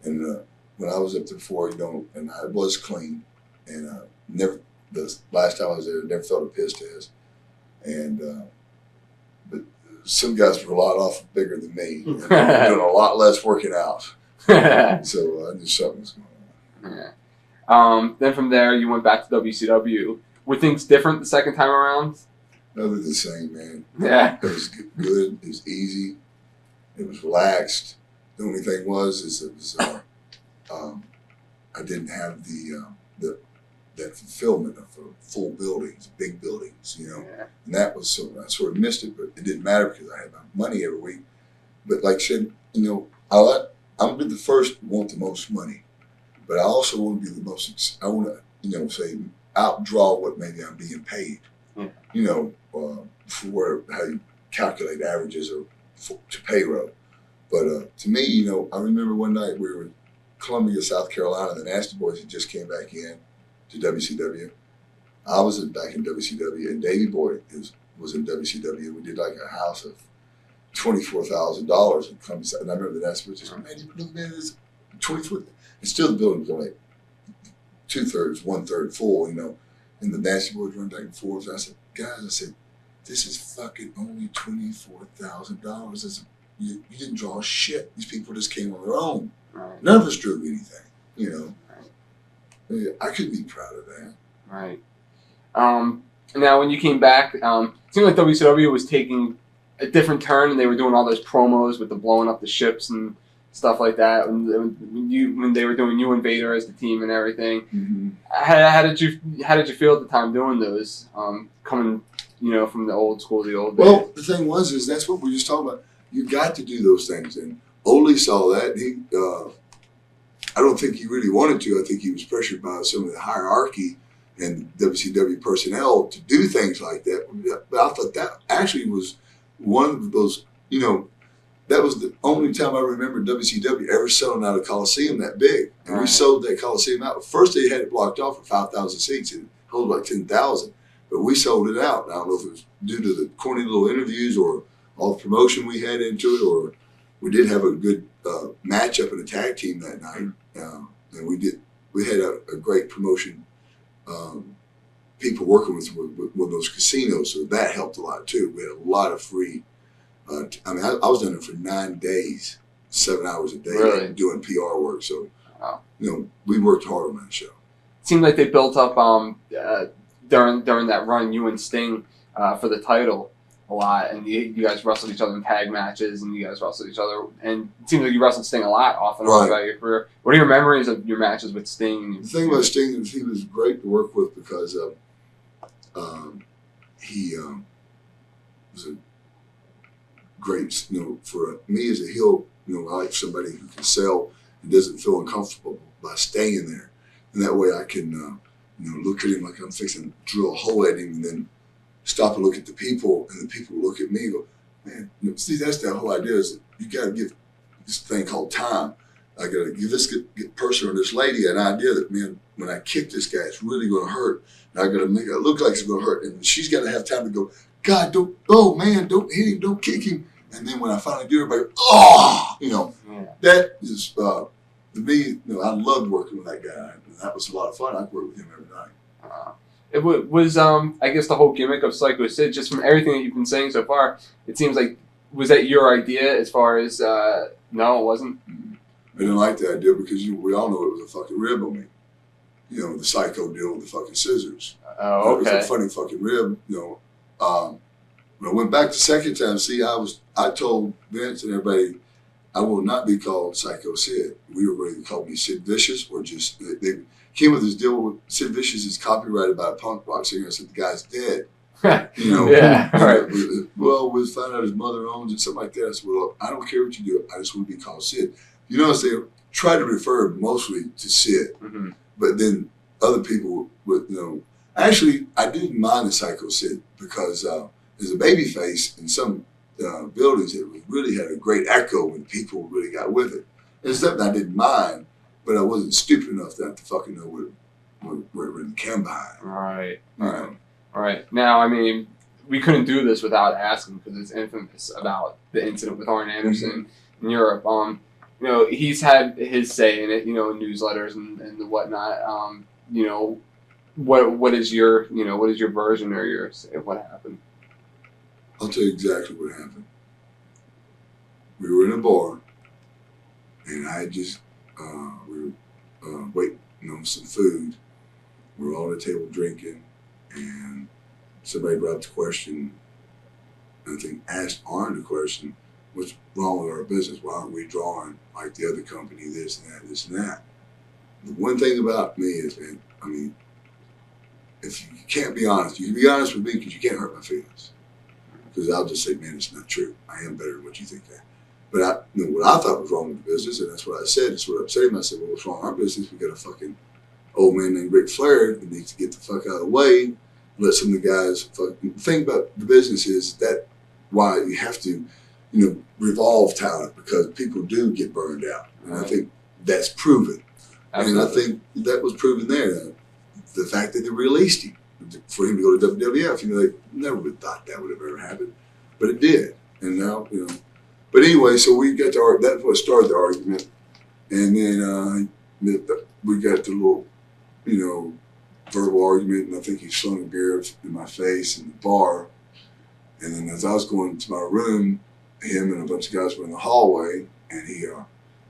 And when I was up there before, and I was clean, and never. The last time I was there, never felt a piss test, and but. Some guys were a lot off bigger than me, and doing a lot less working out. So I knew something was going on. Yeah. Then from there, you went back to WCW. Were things different the second time around? No, they're the same, man. Yeah. It was good. It was easy. It was relaxed. The only thing was it was I didn't have that fulfillment of full buildings, big buildings, Yeah. and that was I sort of missed it, but it didn't matter because I had my money every week. But like I said, I'm be the first to want the most money, but I also want to be the most. I want to, say outdraw what maybe I'm being paid. Yeah. For how you calculate averages or to payroll. But to me, I remember one night we were in Columbia, South Carolina. The Nasty Boys had just came back in to WCW. I was back in WCW, and Davey Boy was in WCW. We did like a house of $24,000 in Columbia, and I remember the Nasty Boys just going, man, look, man, it's 24. And still the building was only 2/3, 1/3 full, and the Nasty Boys run back and forth. And I said, guys, this is fucking only $24,000. You didn't draw shit. These people just came on their own. Right. None of us drew anything, I couldn't be proud of that. Right. Now, when you came back, it seemed like WCW was taking a different turn, and they were doing all those promos with the blowing up the ships and stuff like that. When they were doing you and Vader as the team and everything. Mm-hmm. How did you feel at the time doing those? Coming, from the old school, the old days. Well, the thing is that's what we were just talking about. You got to do those things, and Ole saw that. He, I don't think he really wanted to. I think he was pressured by some of the hierarchy and WCW personnel to do things like that. But I thought that actually was one of those, that that was the only time I remember WCW ever selling out a Coliseum that big. And we sold that Coliseum out. First, they had it blocked off for 5,000 seats and held like 10,000. But we sold it out. I don't know if it was due to the corny little interviews or all the promotion we had into it, or we did have a good matchup in a tag team that night. And we had a great promotion, people working with those casinos, so that helped a lot too. We had a lot of free. I was down there for 9 days, 7 hours a day, doing PR work. So, we worked hard on that show. It seemed like they built up during that run, you and Sting for the title a lot, and you guys wrestled each other in tag matches, and you guys wrestled each other, and it seems like you wrestled Sting a lot off and on throughout your career. What are your memories of your matches with Sting? The thing about Sting is he was great to work with because he was a great, for me as a heel, I like somebody who can sell and doesn't feel uncomfortable by staying there. And that way I can, look at him like I'm fixing to drill a hole at him and then stop and look at the people, and the people look at me and go, man, see, that's the whole idea is that you got to give this thing called time. I got to give this person or this lady an idea that, man, when I kick this guy, it's really going to hurt. And I got to make it look like it's going to hurt. And she's got to have time to go, God, don't hit him, don't kick him. And then when I finally do, everybody, that is, to me, I loved working with that guy. And that was a lot of fun. I'd work with him every night. It was, I guess, the whole gimmick of Sycho Sid, just from everything that you've been saying so far, it seems like, was that your idea as far as, no, it wasn't? I didn't like the idea because we all know it was a fucking rib on me. The Psycho deal with the fucking scissors. Oh, okay. It was a funny fucking rib, When I went back the second time, I told Vince and everybody, I will not be called Sycho Sid. We were ready to call me Sid Vicious, or just, they came with this deal with Sid Vicious is copyrighted by a punk rock singer. I said, the guy's dead. Yeah, right. Well, we'll find out his mother owns it, something like that. I said, well, I don't care what you do. I just want to be called Sid. They try to refer mostly to Sid, but then other people would, Actually, I didn't mind the Sycho Sid because as a baby face in some buildings, it really had a great echo when people really got with it. It's something I didn't mind, but I wasn't stupid enough not to fucking know where it really came behind. Right. Now, we couldn't do this without asking because it's infamous about the incident with Arn Anderson in Europe. He's had his say in it, in newsletters and the whatnot. What is your version or yours of what happened? I'll tell you exactly what happened. We were in a bar, and I had just, we were waiting on some food. We were all at the table drinking, and somebody brought up the question, I think asked Arn the question, what's wrong with our business? Why aren't we drawing like the other company, this and that, this and that? The one thing about me is, man, if you can't be honest, you can be honest with me because you can't hurt my feelings. Because I'll just say, man, it's not true. I am better than what you think I am. But what I thought was wrong with the business, and that's what I said. That's what I upset him. I said, well, what's wrong with our business? We got a fucking old man named Ric Flair that needs to get the fuck out of the way. Let some of the guys fucking. The thing about the business is that why you have to, revolve talent because people do get burned out. And I think that's proven. Absolutely. And I think that was proven there. The fact that they released him for him to go to WWF, they never would have thought that would have ever happened, but it did. And now, But anyway, so we got to that's what started the argument, and then we got the little, verbal argument, and I think he slung a beer in my face in the bar, and then as I was going to my room, him and a bunch of guys were in the hallway, and he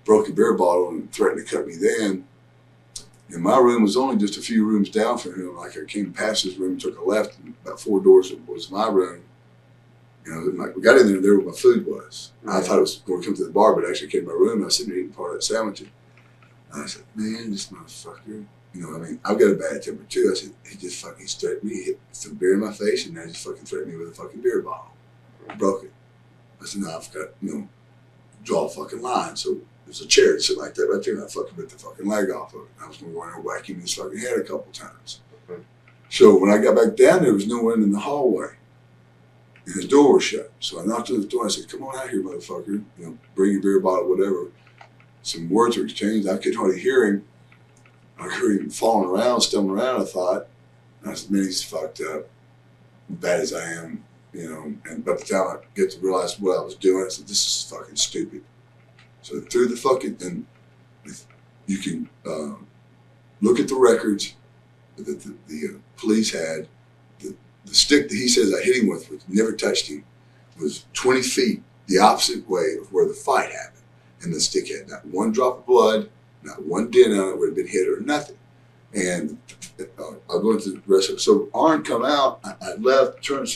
broke a beer bottle and threatened to cut me then. And my room was only just a few rooms down from him. Like I came past his room, took a left, and about 4 doors was my room. We got in there where my food was. I thought it was going to come to the bar, but it actually came to my room. And I was sitting there eating part of that sandwich. And I said, man, this motherfucker. I've got a bad temper too. I said, he just fucking threatened me. He hit some beer in my face, and now he just fucking threatened me with a fucking beer bottle. I broke it. I said, no, I've got, draw a fucking line. So there's a chair that sit like that right there, and I fucking bit the fucking leg off of it. I was going to go in there and whack him in his fucking head a couple times. So when I got back down there was no one in the hallway. And his door was shut. So I knocked on the door. I said, "Come on out here, motherfucker. You know, bring your beer bottle, whatever." Some words were exchanged. I could hardly hear him. I heard him falling around, stumbling around. I thought, and I said, "Man, he's fucked up. Bad as I am, you know." And by the time I get to realize what I was doing, I said, "This is fucking stupid." So through the fucking, and you can look at the records that the police had. The stick that he says I hit him with, which never touched him, was 20 feet the opposite way of where the fight happened. And the stick had not one drop of blood, not one dent on it where it had been hit or nothing. And I'll go into the rest of it. So Arn come out, I left, turned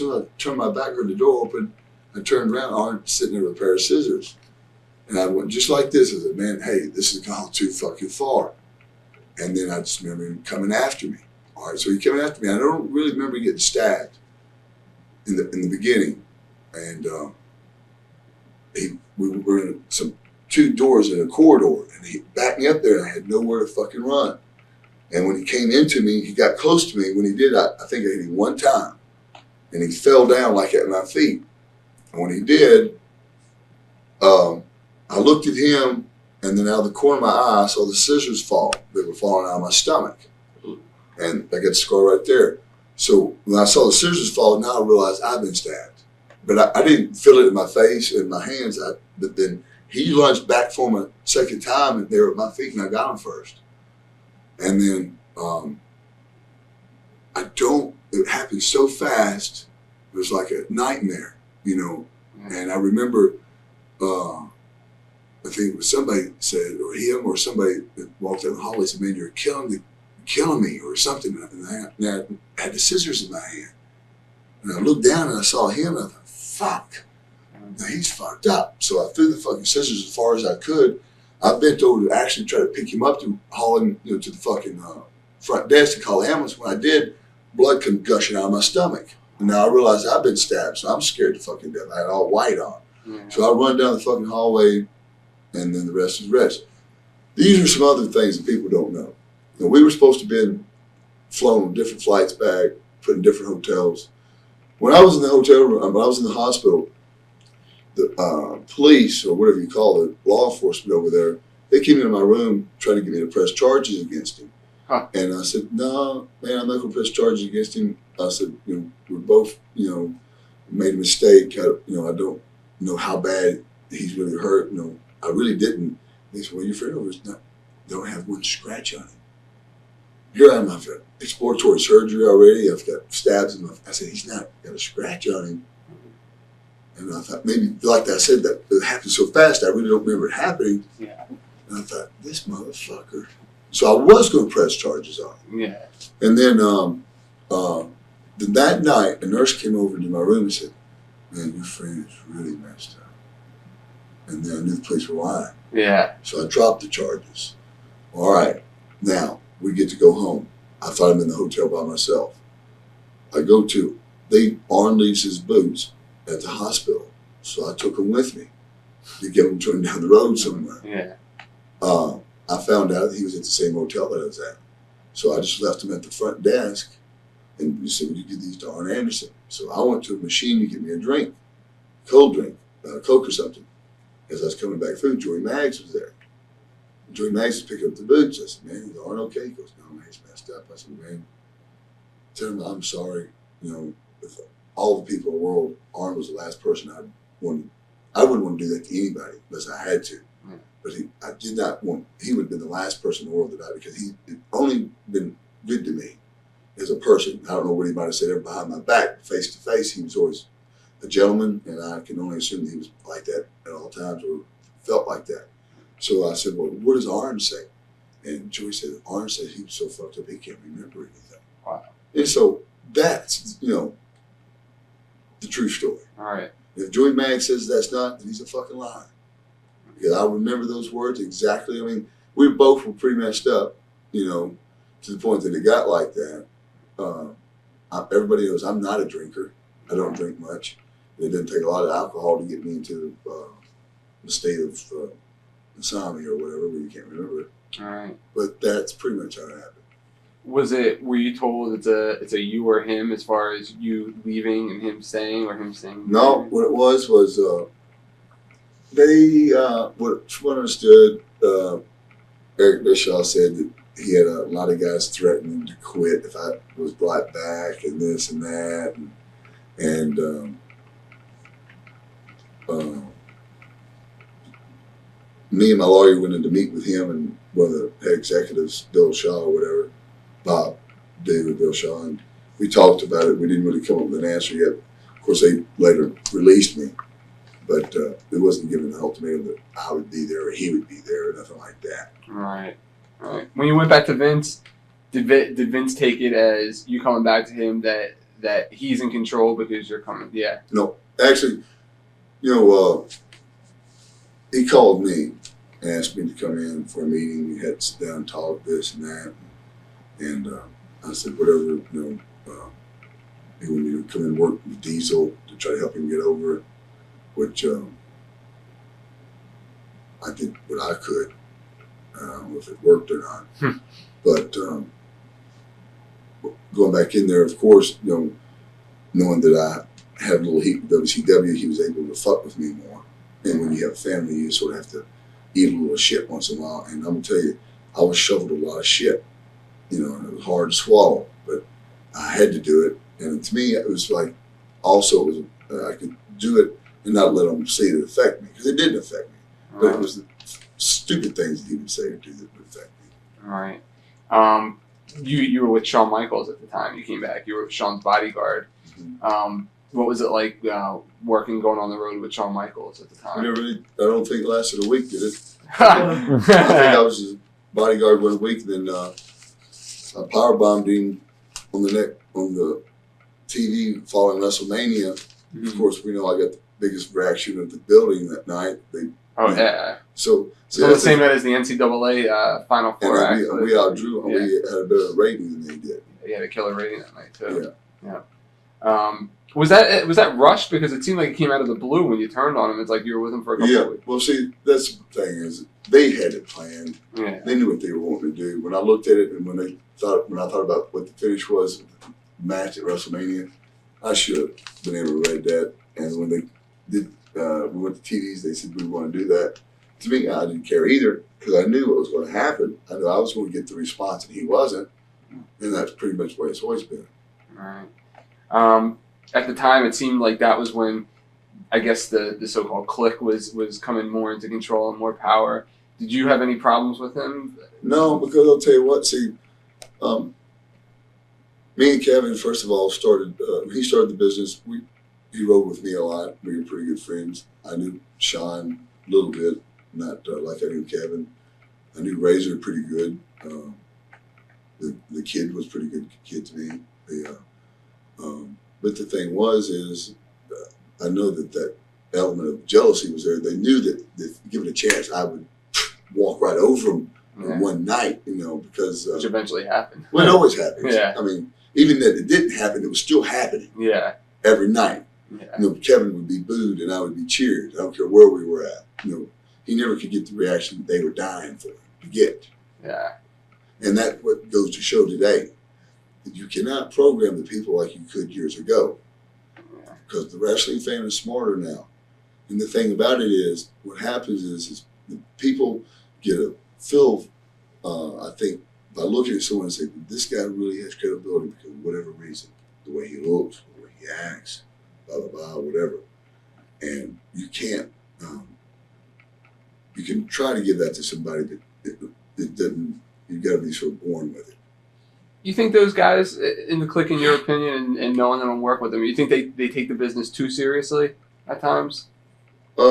my back, heard the door open, I turned around, Arn sitting there with a pair of scissors. And I went just like this. I said, "Man, hey, this has gone too fucking far." And then I just remember him coming after me. All right, so he came after me. I don't really remember getting stabbed in the beginning. And we were in two doors in a corridor, and he backed me up there, and I had nowhere to fucking run. And when he came into me, he got close to me. When he did, I think I hit him one time, and he fell down like at my feet. And when he did, I looked at him, and then out of the corner of my eye, I saw the scissors fall. They were falling out of my stomach. And I got the scar right there. So when I saw the scissors fall, now I realized I'd been stabbed. But I didn't feel it in my face and my hands. But then he lunged back for me a second time, and they were at my feet, and I got him first. And then it happened so fast, it was like a nightmare, you know. And I remember, I think it was somebody said, or him or somebody that walked down the hallway said, "Man, you're killing me," or something. And I had the scissors in my hand. And I looked down and I saw him, and I thought, "Fuck, now he's fucked up." So I threw the fucking scissors as far as I could. I bent over to actually try to pick him up to haul him, you know, to the fucking front desk to call the ambulance. When I did, blood came gushing out of my stomach. And now I realized I've been stabbed, so I'm scared to fucking death. I had all white on. Yeah. So I run down the fucking hallway, and then the rest is rest. These are some other things that people don't know. You know, we were supposed to be flown on different flights back, put in different hotels. When I was in the hotel room, when I was in the hospital, the police, or whatever you call it, law enforcement over there, they came into my room trying to get me to press charges against him. Huh. And I said, "No, man, I'm not going to press charges against him." I said, "You know, we're both, you know, made a mistake. I don't know how bad he's really hurt. You know, I really didn't." They said, "Well, your friend over don't have one scratch on him. Here I am, I've got exploratory surgery already. I've got stabs in my." I said, "He's not got a scratch on him." And I thought, maybe, like I said, that it happened so fast, I really don't remember it happening. Yeah. And I thought, this motherfucker. So I was going to press charges on him. Yeah. And then that night, a nurse came over into my room and said, "Man, your friend is really messed up." And then I knew the police were lying. Yeah. So I dropped the charges. All right, now we get to go home. I thought I'm in the hotel by myself. Arn leaves his boots at the hospital, so I took them with me to get them turned down the road somewhere. Yeah. I found out that he was at the same hotel that I was at, so I just left him at the front desk, and he said, "Will you give these to Arn Anderson?" So I went to a machine to get me a drink, cold drink, Coke or something. As I was coming back through, Joey Maggs was there. Joey Maggs was picking up the boots. I said, "Man, is Arn okay?" He goes, "No, man, he's messed up." I said, "Man, tell him I'm sorry. You know, with all the people in the world, Arn was the last person I wouldn't want to do that to anybody unless I had to. Mm. But I did not want, he would have been the last person in the world that I, because he had only been good to me as a person. I don't know what he might have said ever behind my back, face to face. He was always a gentleman, and I can only assume that he was like that at all times, or felt like that. So I said, "Well, what does Arn say?" And Joey said, "Arn said he was so fucked up he can't remember anything." Wow. And so that's, you know, the true story. All right. If Joey Maggs says that's not, then he's a fucking liar. Because I remember those words exactly. I mean, we both were pretty messed up, you know, to the point that it got like that. Everybody knows I'm not a drinker. I don't drink much. It didn't take a lot of alcohol to get me into the state of insomnia or whatever, where you can't remember it. All right. But that's pretty much how it happened. Were you told it's a you or him as far as you leaving and him staying, or him staying? No, what it was they what understood. Eric Bischoff said that he had a lot of guys threatening to quit if I was brought back and this and that, and me and my lawyer went in to meet with him and one of the head executives, Bill Shaw or whatever, Bill Shaw, and we talked about it. We didn't really come up with an answer yet. Of course, they later released me, but it wasn't given an ultimatum that I would be there or he would be there or nothing like that. Right. When you went back to Vince, did Vince take it as you coming back to him that he's in control because you're coming? Yeah. No, actually, he called me and asked me to come in for a meeting. We had to sit down and talk this and that. And I said, whatever, he wanted me to come in and work with Diesel to try to help him get over it, which I did what I could. I don't know if it worked or not. But going back in there, of course, knowing that I had a little heat with WCW, he was able to fuck with me more. And when you have a family, you sort of have to eat a little shit once in a while. And I'm going to tell you, I was shoveled a lot of shit, and it was hard to swallow. But I had to do it. And to me, it was like, also, I could do it and not let them see it affect me. Because it didn't affect me. But it was the stupid things that he would say or do that would affect me. All right. You were with Shawn Michaels at the time you came back. You were Shawn's bodyguard. Mm-hmm. What was it like going on the road with Shawn Michaels at the time? I don't think it lasted a week, did it? I think I was his bodyguard 1 week, then I powerbombed him on the TV following WrestleMania. Mm-hmm. Of course, we know I got the biggest reaction of the building that night. Yeah. So the same night as the NCAA Final Four. And we outdrew. Yeah. We had a better rating than they did. He had a killer rating that night too. Yeah. Was that rushed? Because it seemed like it came out of the blue when you turned on him. It's like you were with him for a couple of weeks. Well, see, that's the thing is they had it planned. Yeah. They knew what they were wanting to do. When I looked at it and when I thought about what the finish was, the match at WrestleMania, I should have been able to read that. And when they did, we went to TVs. They said we want to do that. To me, I didn't care either because I knew what was going to happen. I knew I was going to get the response, and he wasn't. And that's pretty much the way it's always been. All right. At the time, it seemed like that was when, I guess, the so-called clique was coming more into control and more power. Did you have any problems with him? No, because I'll tell you what. See, me and Kevin, first of all, he started the business. He rode with me a lot. We were pretty good friends. I knew Shawn a little bit, not like I knew Kevin. I knew Razor pretty good. The kid was a pretty good kid to me. But the thing is I know that element of jealousy was there. They knew that if given a chance, I would walk right over him one night, because... which eventually happened. Well, it always happens. Yeah. I mean, even that it didn't happen, it was still happening. Yeah. Every night. Yeah. Kevin would be booed and I would be cheered. I don't care where we were at. He never could get the reaction that they were dying for to get. Yeah. And that's what goes to show today. You cannot program the people like you could years ago, because the wrestling fan is smarter now. And the thing about it is, what happens is the people get a feel, I think, by looking at someone and say, this guy really has credibility because of whatever reason, the way he looks, the way he acts, blah, blah, blah, whatever. And you can't, you can try to give that to somebody that doesn't, you've got to be sort of born with it. You think those guys in the clique, in your opinion, and knowing them and work with them, you think they take the business too seriously at times? I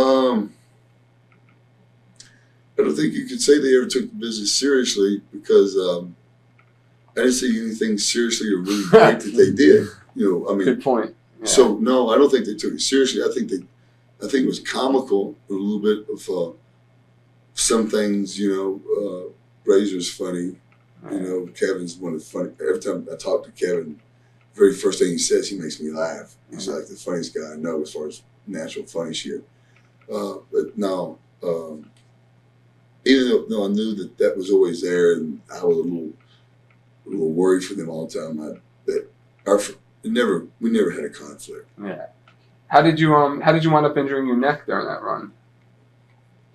don't think you could say they ever took the business seriously because I didn't see anything seriously or really great that they did. Good point. Yeah. So no, I don't think they took it seriously. I think it was comical, a little bit of some things. Razor's funny. Kevin's one of the funny. Every time I talk to Kevin, the very first thing he says, he makes me laugh. He's like the funniest guy I know as far as natural funny shit. But no, even though I knew that was always there, and I was a little a little worried for them all the time. We never had a conflict. Yeah. How did you wind up injuring your neck during that run?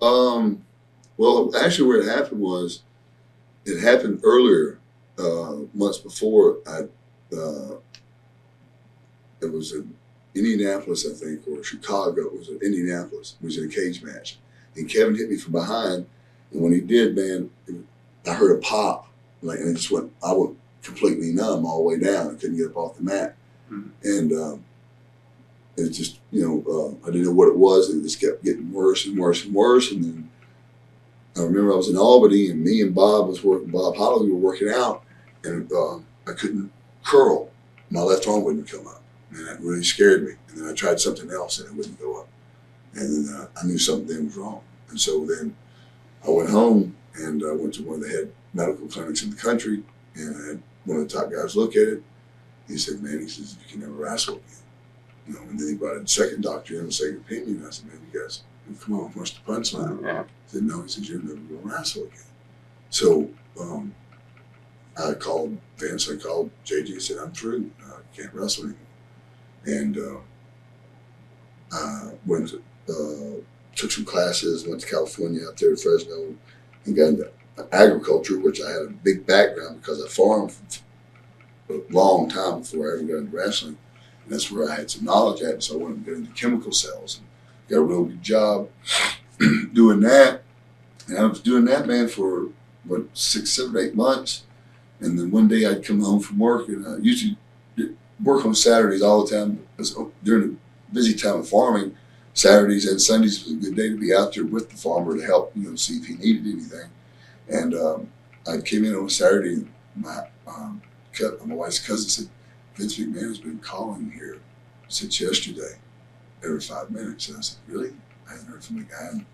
Well, actually, where it happened earlier, months before. It was in Indianapolis, I think, or Chicago. It was in Indianapolis. It was in a cage match, and Kevin hit me from behind. And when he did, man, I heard a pop, and it just went. I went completely numb all the way down. I couldn't get up off the mat, and it just, I didn't know what it was. And it just kept getting worse and worse and worse. And then I remember I was in Albany, and me and Bob Holloway were working out, and I couldn't curl. My left arm wouldn't come up, and that really scared me. And then I tried something else, and it wouldn't go up. And then I knew something was wrong. And so then I went home and I went to one of the head medical clinics in the country, and I had one of the top guys look at it. He said, "Man," he says, "you can never wrestle again." And then he brought in a second doctor in, a second opinion. And I said, "Man, you guys, come on, what's the punchline?" Yeah. He said, "No," he says, "you're never going to wrestle again." So I called Vince, I called JJ, said, "I'm through. I can't wrestle anymore." And went took some classes, went to California out there at Fresno, and got into agriculture, which I had a big background because I farmed for a long time before I ever got into wrestling. And that's where I had some knowledge at. And so I went and got into chemical cells and got a real good job doing that. And I was doing that, man, for 6, 7, 8 months. And then one day I'd come home from work, and I usually work on Saturdays all the time. During the busy time of farming, Saturdays and Sundays was a good day to be out there with the farmer to help, see if he needed anything. And I came in on a Saturday, and my wife's cousin said, "Vince McMahon has been calling here since yesterday, every 5 minutes." And I said, "Really? I haven't heard from the guy in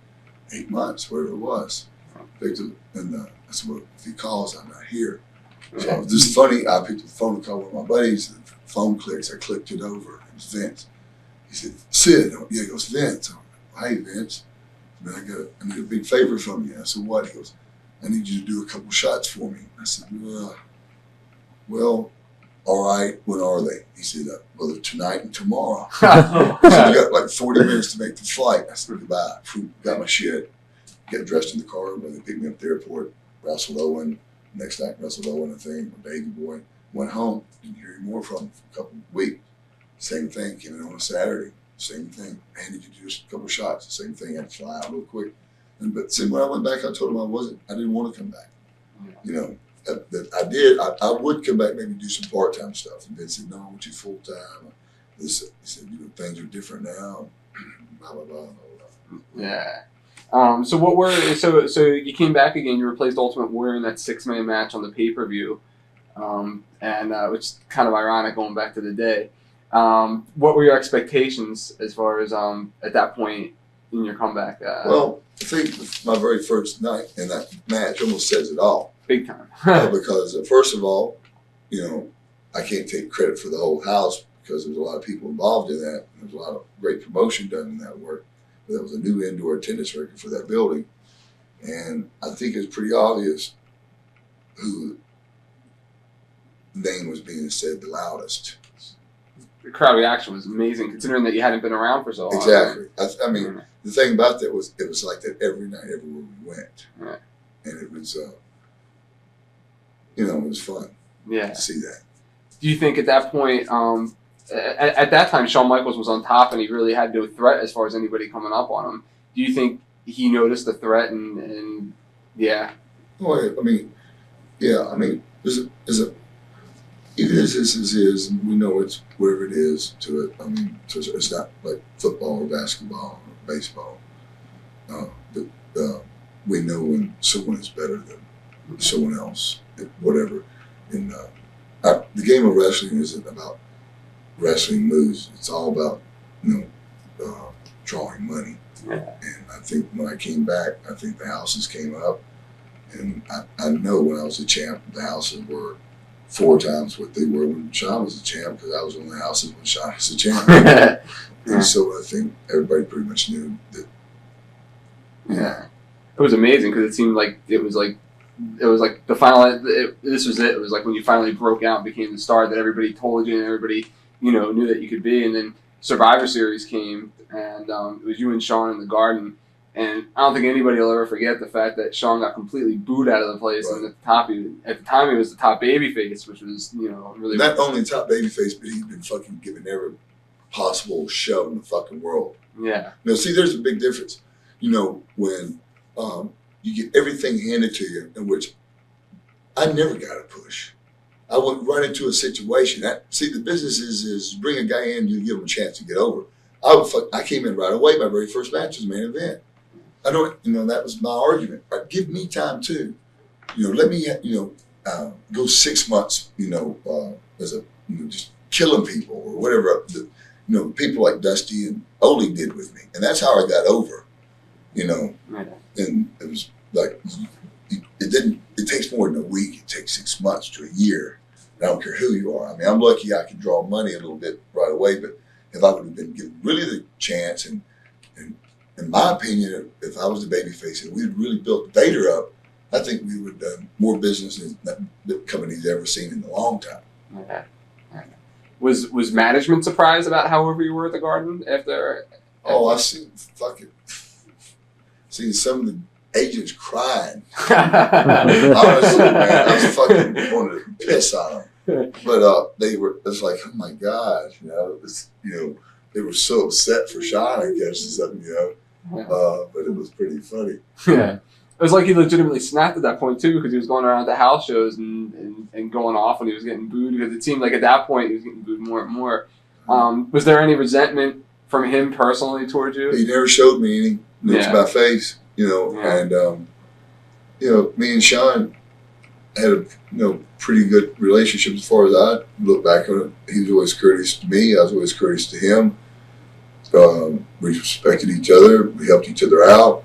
8 months, whatever it was." And I said, "Well, if he calls, I'm not here." So this is funny. I picked up the phone to call one of my buddies, and the phone clicks. I clicked it over. It was Vince. He said, "Sid." Yeah, he goes, "Vince." I'm like, "Hey, Vince, man, I need a big favor from you." I said, "What?" He goes, "I need you to do a couple shots for me." I said, "Well, all right, when are they?" He said, "Well, they're tonight and tomorrow." So you got like 40 minutes to make the flight. I said, "Goodbye." Got my shit, got dressed in the car when they picked me up at the airport, wrestled Owen. Next night, wrestled Owen, I think, my baby boy. Went home, didn't hear any more from him for a couple of weeks. Same thing, came in on a Saturday, same thing. "Man, did you do just a couple shots?" The same thing, I had to fly out real quick. But see, when I went back, I told him I didn't want to come back. That I did. I would come back, maybe do some part-time stuff. And Ben said, "No, I want you full-time." He said, "Things are different now." Blah, blah, blah, blah, blah. Yeah. So you came back again. You replaced Ultimate Warrior in that 6-man match on the pay-per-view, and which is kind of ironic going back to the day. What were your expectations as far as at that point in your comeback? Well, I think my very first night in that match almost says it all. Big time. Because first of all, I can't take credit for the whole house because there's a lot of people involved in that. There's a lot of great promotion done in that work. That was a new indoor attendance record for that building. And I think it's pretty obvious who name was being said the loudest. The crowd reaction was amazing, considering that you hadn't been around for so long. Exactly. I mean, the thing about that was it was like that every night, everywhere we went. Right. And it was, it was fun to see that. Do you think at that point, at that time, Shawn Michaels was on top and he really had no threat as far as anybody coming up on him? Do you think he noticed the threat and yeah? Oh, I mean, it is, and we know it's whatever it is to it. I mean, it's not like football or basketball or baseball. But we know when someone is better than someone else, whatever. And the game of wrestling isn't about wrestling moves. It's all about, drawing money. Yeah. And I think when I came back, I think the houses came up. And I know when I was a champ, the houses were 4 times what they were when Shawn was a champ, because I was on the houses when Shawn was a champ. And so I think everybody pretty much knew that. Yeah. It was amazing because it seemed like it was like it was like the final. This was it. It was like when you finally broke out and became the star that everybody told you and everybody knew that you could be. And then Survivor Series came, and it was you and Sean in the Garden. And I don't think anybody will ever forget the fact that Sean got completely booed out of the place. Right. And at the time, he was the top babyface, which was, really... Not only top babyface, but he's been fucking given every possible show in the fucking world. Yeah. See, there's a big difference. When you get everything handed to you, in which I never got a push. I would run into a situation. The business is bring a guy in, you give him a chance to get over. I came in right away. My very first match was main event. I don't, that was my argument. Right? Give me time too. Let me, go 6 months, as a, just killing people or whatever, people like Dusty and Ole did with me. And that's how I got over, Right. And it was like, it takes more than a week. It takes 6 months to a year. I don't care who you are. I mean, I'm lucky I could draw money a little bit right away, but if I would have been given really the chance and in my opinion, if I was the babyface and we'd really built Vader up, I think we would have done more business than the company's ever seen in a long time. Okay. Was management surprised about however you were at the Garden after? Oh, I seen some of the agents crying. Honestly, man, I was fucking wanted to piss on them. But it's like, oh my God, they were so upset for Sean, I guess, or something, Yeah. But it was pretty funny. Yeah. It was like he legitimately snapped at that point, too, because he was going around the house shows and going off when he was getting booed, because it seemed like at that point he was getting booed more and more. Was there any resentment from him personally towards you? He never showed me any. To my face, and, me and Sean had a, pretty good relationship as far as I look back on it. He was always courteous to me. I was always courteous to him. We respected each other. We helped each other out.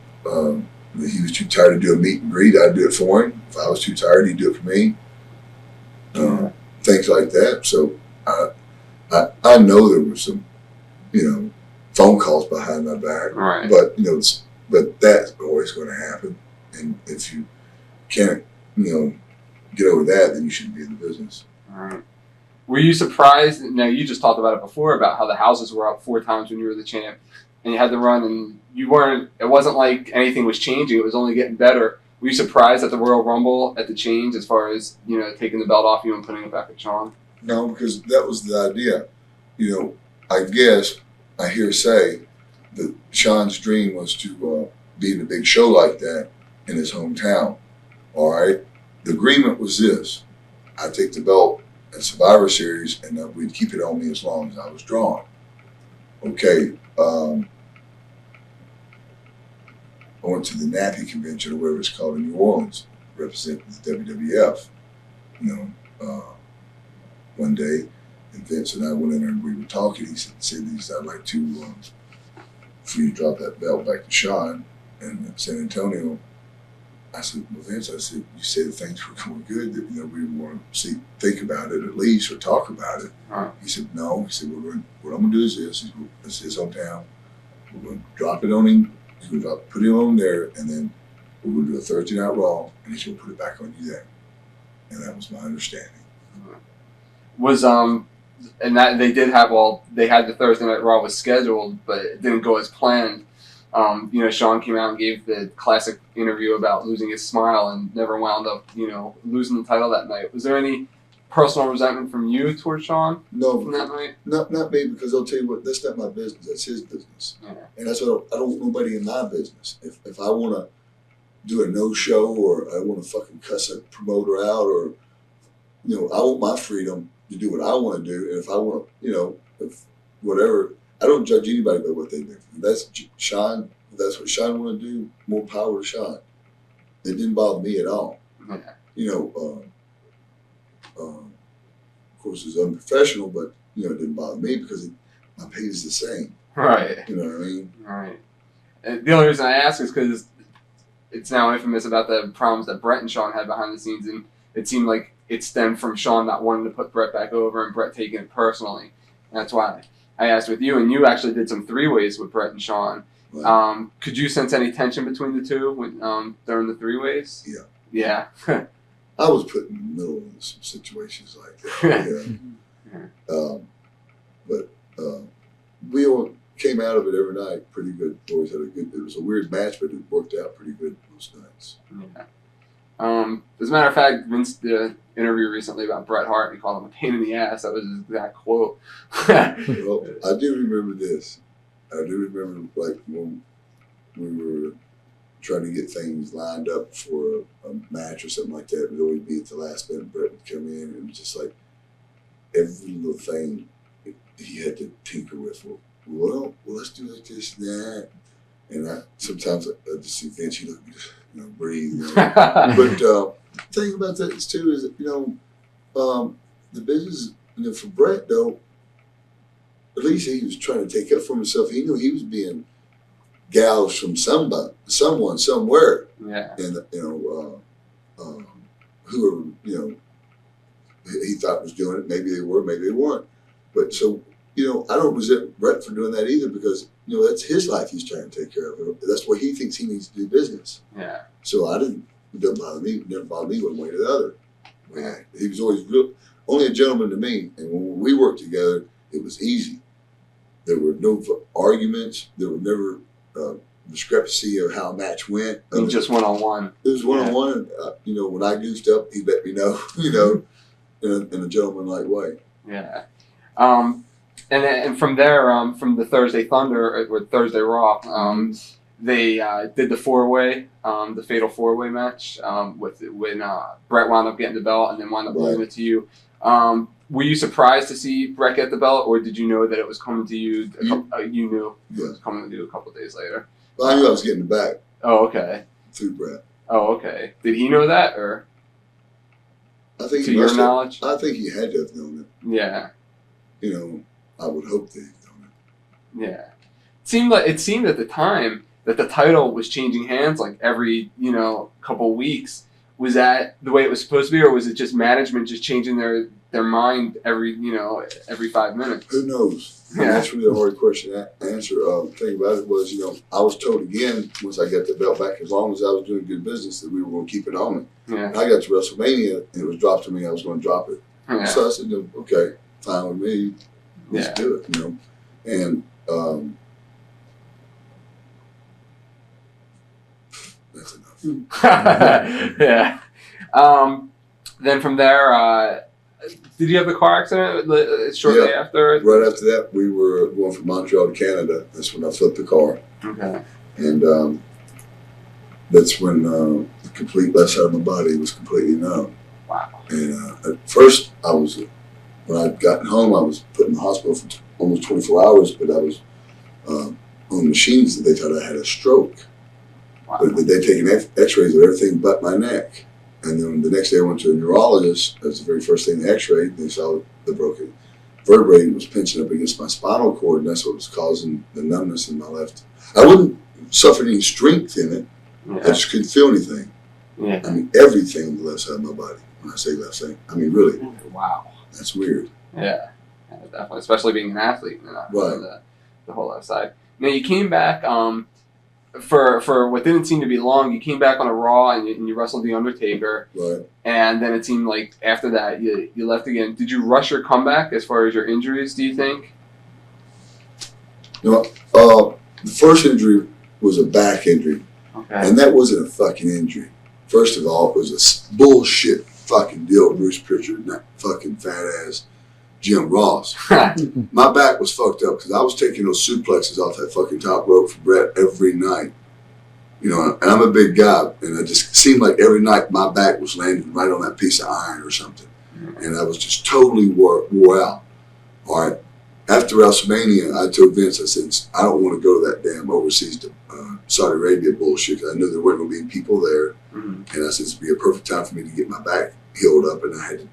If he was too tired to do a meet and greet, I'd do it for him. If I was too tired, he'd do it for me. Things like that. So I know there were some, phone calls behind my back. Right. But but that's always going to happen. And if you can't, get over that, then you shouldn't be in the business. All right. Were you surprised? Now, you just talked about it before, about how the houses were up 4 times when you were the champ, and you had to run, and it wasn't like anything was changing, it was only getting better. Were you surprised at the Royal Rumble, at the change, as far as, taking the belt off you and putting it back at Sean? No, because that was the idea. I guess I hear say that Sean's dream was to be in a big show like that in his hometown. All right? The agreement was this. I take the belt at Survivor Series, and we'd keep it on me as long as I was drawn. Okay, I went to the NAPI convention, or whatever it's called, in New Orleans, representing the WWF, one day, and Vince and I went in there and we were talking. He said I'd like to, for you to drop that belt back to Sean in San Antonio. I said, well, Vince, you said things were going good, that we want to think about it at least, or talk about it. Right. He said, no. He said, what I'm going to do is this. This is his hometown. We're going to drop it on him. He's going to put him on there, and then we're going to do a Thursday Night Raw, and he's going to put it back on you then. And that was my understanding. Was and that they had the Thursday Night Raw was scheduled, but it didn't go as planned. Sean came out and gave the classic interview about losing his smile and never wound up, losing the title that night. Was there any personal resentment from you towards Sean? No, from that night. Not me, because I'll tell you what, that's not my business. That's his business, and that's what I don't want nobody in my business. If I want to do a no show, or I want to fucking cuss a promoter out, or I want my freedom to do what I want to do, and if I want to, if whatever. I don't judge anybody by what they do. That's Sean. If that's what Sean want to do, more power to Sean. It didn't bother me at all. Of course, it's unprofessional, but it didn't bother me because my pay is the same. Right. You know what I mean? Right. And the only reason I ask is because it's now infamous about the problems that Brett and Sean had behind the scenes, and it seemed like it stemmed from Sean not wanting to put Brett back over and Brett taking it personally. And that's why I asked with you, and you actually did some 3-ways with Brett and Sean. Right. Could you sense any tension between the two during the 3-ways? Yeah. Yeah. I was put in the middle of some situations like that. Yeah. But we all came out of it every night pretty good. Always had a good. It was a weird match, but it worked out pretty good most nights. Yeah. As a matter of fact, Vince did an interview recently about Bret Hart. He called him a pain in the ass. That was his exact quote. Well, I do remember this. I do remember like when we were trying to get things lined up for a match or something like that. It would always be at the last minute. Bret would come in and it was just like every little thing he had to tinker with. Well, let's do like this and that. And sometimes I just see Vince, you know, breathe. You know. But the thing about that is too is that, the business, for Bret though, at least he was trying to take up for himself. He knew he was being gouged from someone, somewhere. Yeah. And whoever he thought was doing it, maybe they were, maybe they weren't. But so I don't resent Bret for doing that either because that's his life he's trying to take care of. That's what he thinks he needs to do business. Yeah. So it doesn't bother me. It never bothered me one way or the other. Yeah. He was always only a gentleman to me. And when we worked together, it was easy. There were no arguments. There were never discrepancy of how a match went. Just one-on-one. It was one-on-one. And, when I goofed up, he let me know, in a gentleman-like way. Yeah. And from there, from the Thursday Thunder or Thursday Raw, they did the four-way, the fatal four-way match when Bret wound up getting the belt and then wound up losing it to you. Were you surprised to see Bret get the belt, or did you know that it was coming to you? You knew it was coming to you a couple of days later. Well, I knew I was getting it back. Oh, okay. Through Bret. Oh, okay. Did he know that, or I think to your knowledge? I think he had to have known it. Yeah. I would hope that he'd known it. Yeah. It seemed at the time that the title was changing hands like every couple weeks. Was that the way it was supposed to be, or was it just management just changing their mind every 5 minutes? Who knows? Yeah. That's really a hard question to answer. The thing about it was, I was told again once I got the belt back, as long as I was doing good business, that we were going to keep it on me. Yeah. And I got to WrestleMania and it was dropped to me. I was going to drop it. Yeah. So I said, okay, fine with me. Let's do it. And that's enough. Yeah. Then from there, did you have the car accident shortly after? Right after that, we were going from Montreal to Canada. That's when I flipped the car. Okay. And that's when the complete left side of my body was completely numb. Wow. And at first, when I got home, I was put in the hospital for almost 24 hours, but I was on machines that they thought I had a stroke. Wow. But they'd taken x-rays of everything but my neck. And then the next day I went to a neurologist. That was the very first thing they x-rayed. They saw the broken vertebrae was pinching up against my spinal cord, and that's what was causing the numbness in my left. I wouldn't suffer any strength in it. Yeah. I just couldn't feel anything. Yeah. I mean, everything on the left side of my body. When I say left side, I mean, really. Wow. That's weird. Yeah, definitely. Especially being an athlete, Right. The whole left side. Now you came back for what didn't seem to be long. You came back on a Raw and you wrestled the Undertaker. Right. And then it seemed like after that you left again. Did you rush your comeback as far as your injuries? Do you think? The first injury was a back injury, okay, and that wasn't a fucking injury. First of all, it was a bullshit fucking deal with Bruce Pritchard and that fucking fat ass Jim Ross. My back was fucked up because I was taking those suplexes off that fucking top rope for Bret every night. And I'm a big guy, and it just seemed like every night my back was landing right on that piece of iron or something. And I was just totally wore out. All right. After WrestleMania, I told Vince, I said, I don't want to go to that damn overseas to Saudi Arabia bullshit because I knew there weren't going to be people there. And I said, this would be a perfect time for me to get my back healed up. And I had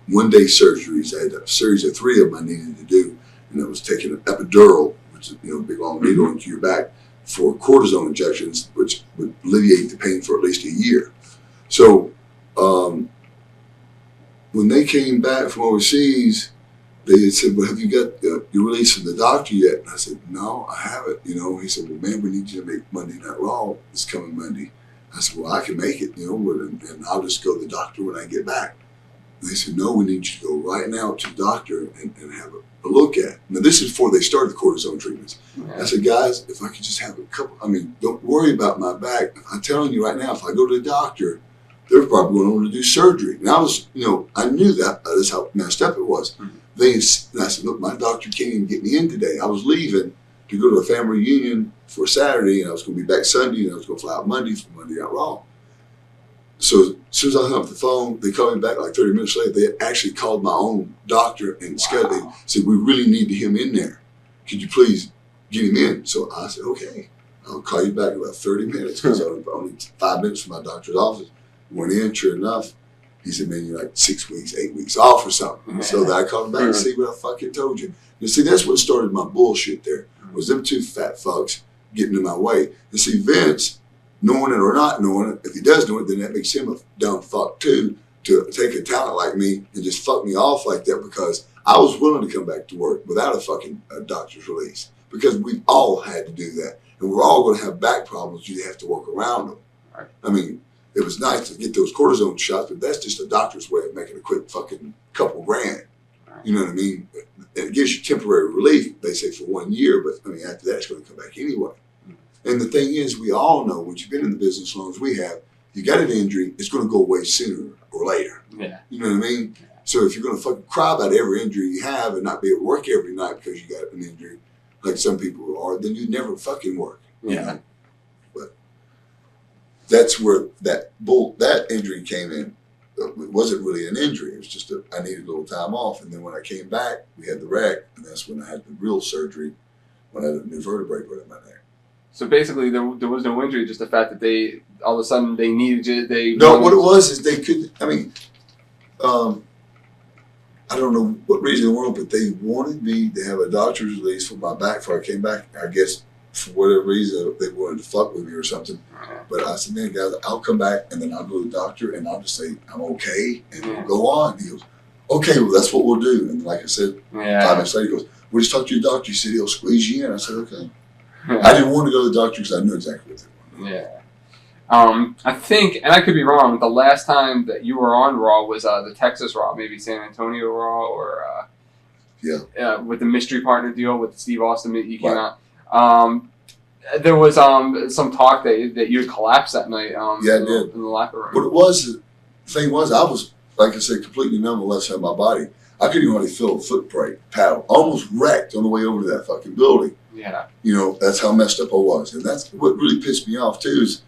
one-day surgeries. I had a series of 3 of them I needed to do. And I was taking an epidural, which is a big long needle into your back, for cortisone injections, which would alleviate the pain for at least a year. So when they came back from overseas, they said, well, have you got your release from the doctor yet? And I said, no, I haven't. He said, well, man, we need you to make Monday Night Raw this coming Monday. I said, well, I can make it, and I'll just go to the doctor when I get back. And they said, no, we need you to go right now to the doctor and have a look at it. Now, this is before they started the cortisone treatments. I said, guys, if I could just have a couple, don't worry about my back. I'm telling you right now, if I go to the doctor, they're probably going to want to do surgery. And I was, I knew that. That's how messed up it was. And I said, look, my doctor can't even get me in today. I was leaving to go to a family reunion for Saturday, and I was going to be back Sunday, and I was going to fly out Monday for Monday Night Raw. So as soon as I hung up the phone, they called me back like 30 minutes later. They actually called my own doctor and scheduled. They said, we really need him in there. Could you please get him in? So I said, okay, I'll call you back in about 30 minutes because I was only 5 minutes from my doctor's office. Went in, sure enough, he said, man, you're like 6 weeks, 8 weeks off or something. So then I called him back and see what I fucking told you. And see, that's what started my bullshit there, was them two fat fucks getting in my way. And see, Vince, knowing it or not knowing it, if he does know it, then that makes him a dumb fuck too, to take a talent like me and just fuck me off like that, because I was willing to come back to work without a fucking doctor's release, because we've all had to do that. And we're all going to have back problems. You have to work around them. Right. It was nice to get those cortisone shots, but that's just a doctor's way of making a quick fucking couple grand. Right. You know what I mean? It gives you temporary relief, they say, for 1 year, but after that, it's going to come back anyway. And the thing is, we all know, once you've been in the business as long as we have, you got an injury, it's going to go away sooner or later. Yeah. You know what I mean? Yeah. So if you're going to fucking cry about every injury you have and not be at work every night because you got an injury, like some people are, then you never fucking work. You know? But that's where that injury came in. It wasn't really an injury. It was just I needed a little time off. And then when I came back, we had the wreck, and that's when I had the real surgery, when I had a new vertebrae put in my neck. So basically, there was no injury, just the fact that they all of a sudden they needed you. What it was is they could. I don't know what reason in the world, but they wanted me to have a doctor's release for my back before I came back. I guess for whatever reason they wanted to fuck with me or something. But I said, man, guys, I'll come back and then I'll go to the doctor and I'll just say I'm okay and we'll go on. He goes, okay, well that's what we'll do. And like I said, 5 minutes later, he goes, we'll just talk to your doctor. He said he'll squeeze you in. I said, okay. I didn't want to go to the doctor because I knew exactly what they wanted. Yeah. I think, and I could be wrong, the last time that you were on Raw was the Texas Raw, maybe San Antonio Raw, or with the mystery partner deal with Steve Austin. You came out. There was some talk that you had collapsed that night. I did. In the locker room. What it was, the thing was, I was, like I said, completely numb on the left side of my body. I couldn't even really feel a foot brake paddle. Almost wrecked on the way over to that fucking building. Yeah. That's how messed up I was. And that's what really pissed me off, too, is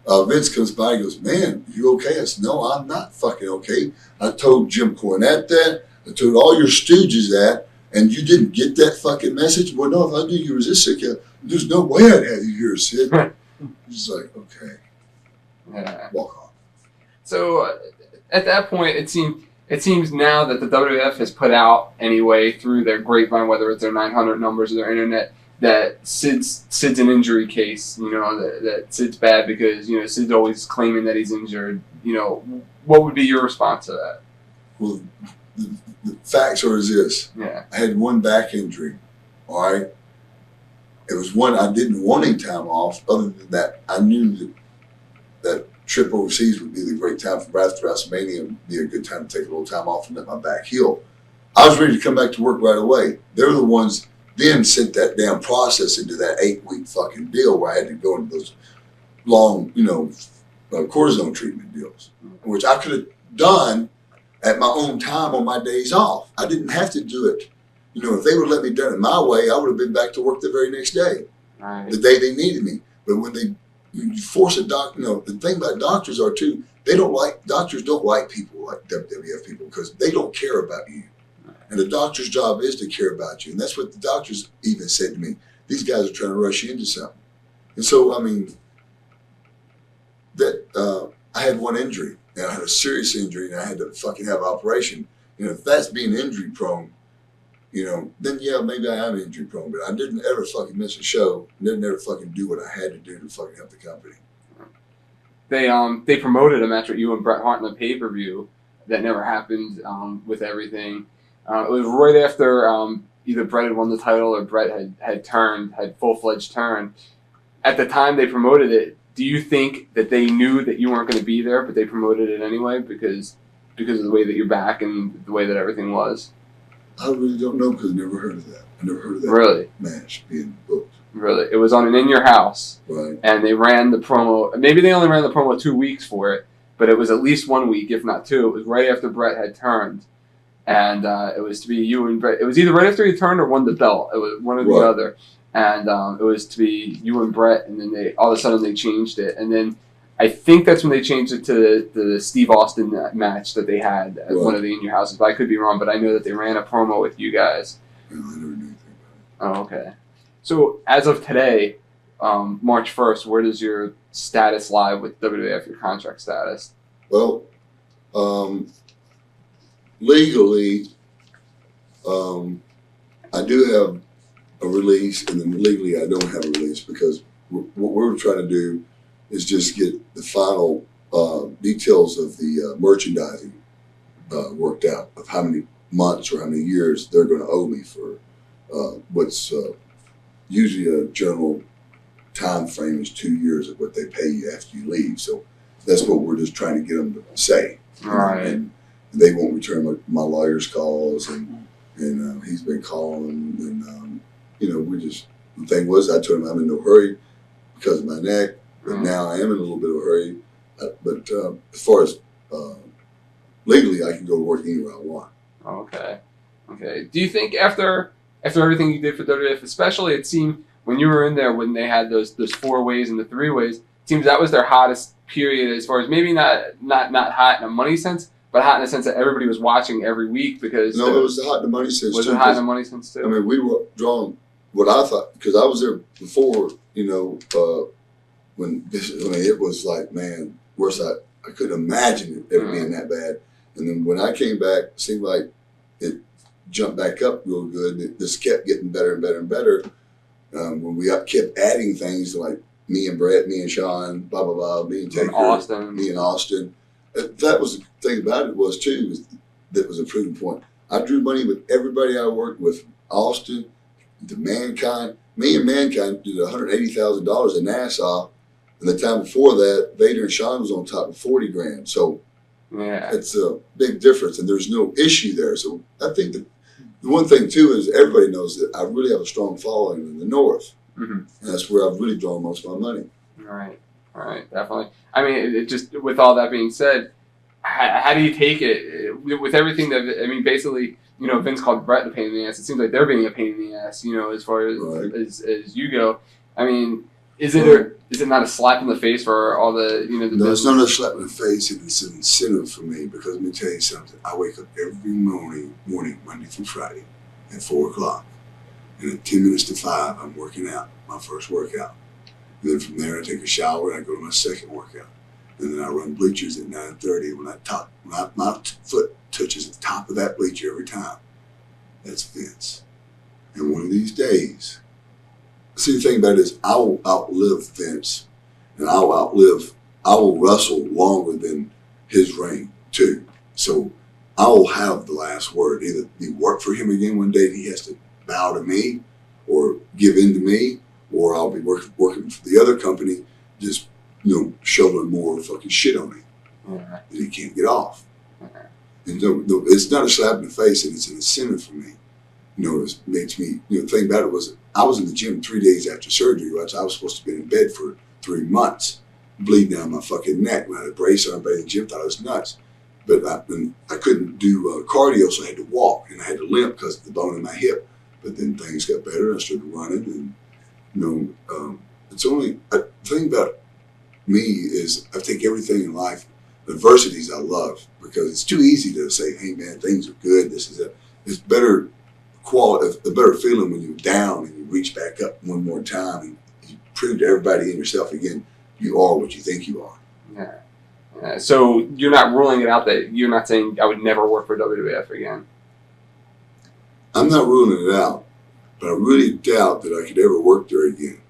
Vince comes by and goes, man, you okay? I said, no, I'm not fucking okay. I told Jim Cornette that. I told all your stooges that. And you didn't get that fucking message? Well, no, if I knew you were this sick, there's no way I'd have you here, Sid. He's like, okay. Yeah. Walk on. So at that point, it seems now that the WWF has put out anyway through their grapevine, whether it's their 900 numbers or their internet, that Sid's an injury case. That Sid's bad because Sid's always claiming that he's injured. What would be your response to that? Well, the facts are as this. Yeah. I had one back injury. All right. It was one I didn't want any time off. Other than that, I knew that trip overseas would be the great time for after WrestleMania and be a good time to take a little time off and let my back heal. I was ready to come back to work right away. They're the ones then sent that damn process into that 8-week fucking deal where I had to go into those long, cortisone treatment deals, which I could have done at my own time on my days off. I didn't have to do it. If they would have let me done it my way, I would have been back to work the very next day, right. The day they needed me. But when you force a doctor, the thing about doctors are too, doctors don't like people like WWF people because they don't care about you. And the doctor's job is to care about you. And that's what the doctors even said to me. These guys are trying to rush you into something. And so, I had one injury. And I had a serious injury, and I had to fucking have an operation. If that's being injury prone, then yeah, maybe I am injury prone. But I didn't ever fucking miss a show. Didn't ever fucking do what I had to do to fucking help the company. They promoted a match with you and Bret Hart in the pay-per-view that never happened with everything. It was right after either Bret had won the title or Bret had full-fledged turn. At the time they promoted it, do you think that they knew that you weren't going to be there, but they promoted it anyway because of the way that you're back and the way that everything was? I really don't know because I never heard of that. I never heard of that Really? match being booked. Really? It was on an In Your House. Right. And they ran the promo. Maybe they only ran the promo 2 weeks for it, but it was at least 1 week, if not 2. It was right after Brett had turned. And it was to be you and Brett. It was either right after he turned or won the belt. It was one or the other. And it was to be you and Brett, and then they all of a sudden they changed it. And then I think that's when they changed it to the Steve Austin match that they had at one of the In Your Houses. But I could be wrong, but I know that they ran a promo with you guys. No, I never knew anything about it. Oh, okay. So as of today, March 1st, where does your status lie with WWF, your contract status? Well, legally, I do have a release, and then legally I don't have a release because what we're trying to do is just get the final details of the merchandising worked out of how many months or how many years they're going to owe me for what's usually a general time frame is 2 years of what they pay you after you leave. So that's what we're just trying to get them to say. Right. And they won't return my lawyer's calls, and he's been calling, and we just, the thing was, I told him I'm in no hurry because of my neck, but now I am in a little bit of a hurry. But as far as legally, I can go to work anywhere I want. Okay. Do you think after everything you did for WWF, especially it seemed when you were in there when they had those 4 ways and the 3 ways, it seems that was their hottest period as far as maybe not hot in a money sense, but hot in the sense that everybody was watching every week because... No, it was hot in the money sense, was it hot in the money sense, too? I mean, we were drawing what I thought, because I was there before, when it was like, man, worse, I couldn't imagine it ever being that bad. And then when I came back, it seemed like it jumped back up real good. It just kept getting better and better and better. When we kept adding things like me and Brett, me and Sean, blah, blah, blah, me and Taker, me and Austin. That was the thing about it was, too, that was a proving point. I drew money with everybody I worked with. Austin, the Mankind. Me and Mankind did $180,000 in Nassau. And the time before that, Vader and Sean was on top of $40,000. So it's a big difference, and there's no issue there. So I think that the one thing, too, is everybody knows that I really have a strong following in the North. Mm-hmm. And that's where I've really drawn most of my money. All right, definitely. I mean, it just with all that being said, how do you take it with everything that, I mean, basically, Vince called Brett the pain in the ass. It seems like they're being a pain in the ass, as far as as you go. I mean, is it not a slap in the face for all the, No, it's not a slap in the face, and it's an incentive for me because let me tell you something. I wake up every morning, Monday through Friday, at 4 o'clock. And at 10 minutes to 5, I'm working out, my first workout. And then from there, I take a shower and I go to my second workout. And then I run bleachers at 9:30. When my foot touches the top of that bleacher every time, that's Vince. And one of these days, see, the thing about it is I will outlive Vince, and I will wrestle longer than his reign too. So I will have the last word. Either be work for him again one day and he has to bow to me or give in to me, or I'll be working for the other company, just shoveling more fucking shit on him, and he can't get off. And it's not a slap in the face, and it's an incentive for me. It makes me. The thing about it was I was in the gym 3 days after surgery. Right? So I was supposed to be in bed for 3 months, bleeding down my fucking neck. When I had a brace on, everybody in the gym thought I was nuts. But I couldn't do cardio, so I had to walk, and I had to limp because of the bone in my hip. But then things got better. I started running, and it's only the thing about me is I take everything in life, adversities I love, because it's too easy to say, hey man, things are good. It's better quality, a better feeling when you're down and you reach back up one more time and you prove to everybody and yourself again, you are what you think you are. Yeah. So you're not ruling it out that you're not saying I would never work for WWF again. I'm not ruling it out, but I really doubt that I could ever work there again.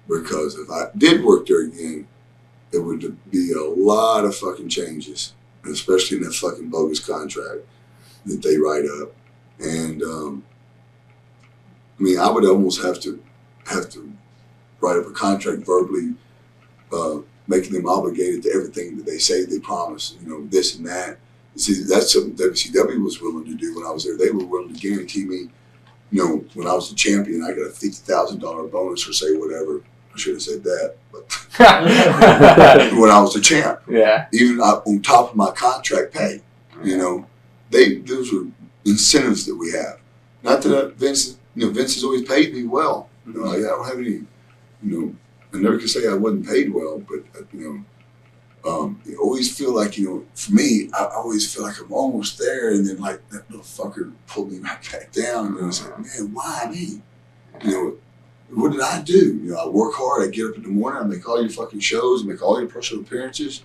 Because if I did work there again, it would be a lot of fucking changes, especially in that fucking bogus contract that they write up. And I would almost have to write up a contract verbally making them obligated to everything that they say they promise, this and that. See, that's something WCW was willing to do when I was there. They were willing to guarantee me, when I was the champion, I got a $50,000 bonus or say whatever. I should have said that, but when I was the champ, even on top of my contract pay, those were incentives that we have. Not that Vince has always paid me well. I don't have any, I never can say I wasn't paid well, but you always feel like, for me, I always feel like I'm almost there, and then like that little fucker pulled me right back down, and I was like, man, why me? What did I do? I work hard. I get up in the morning. I make all your fucking shows. I make all your personal appearances.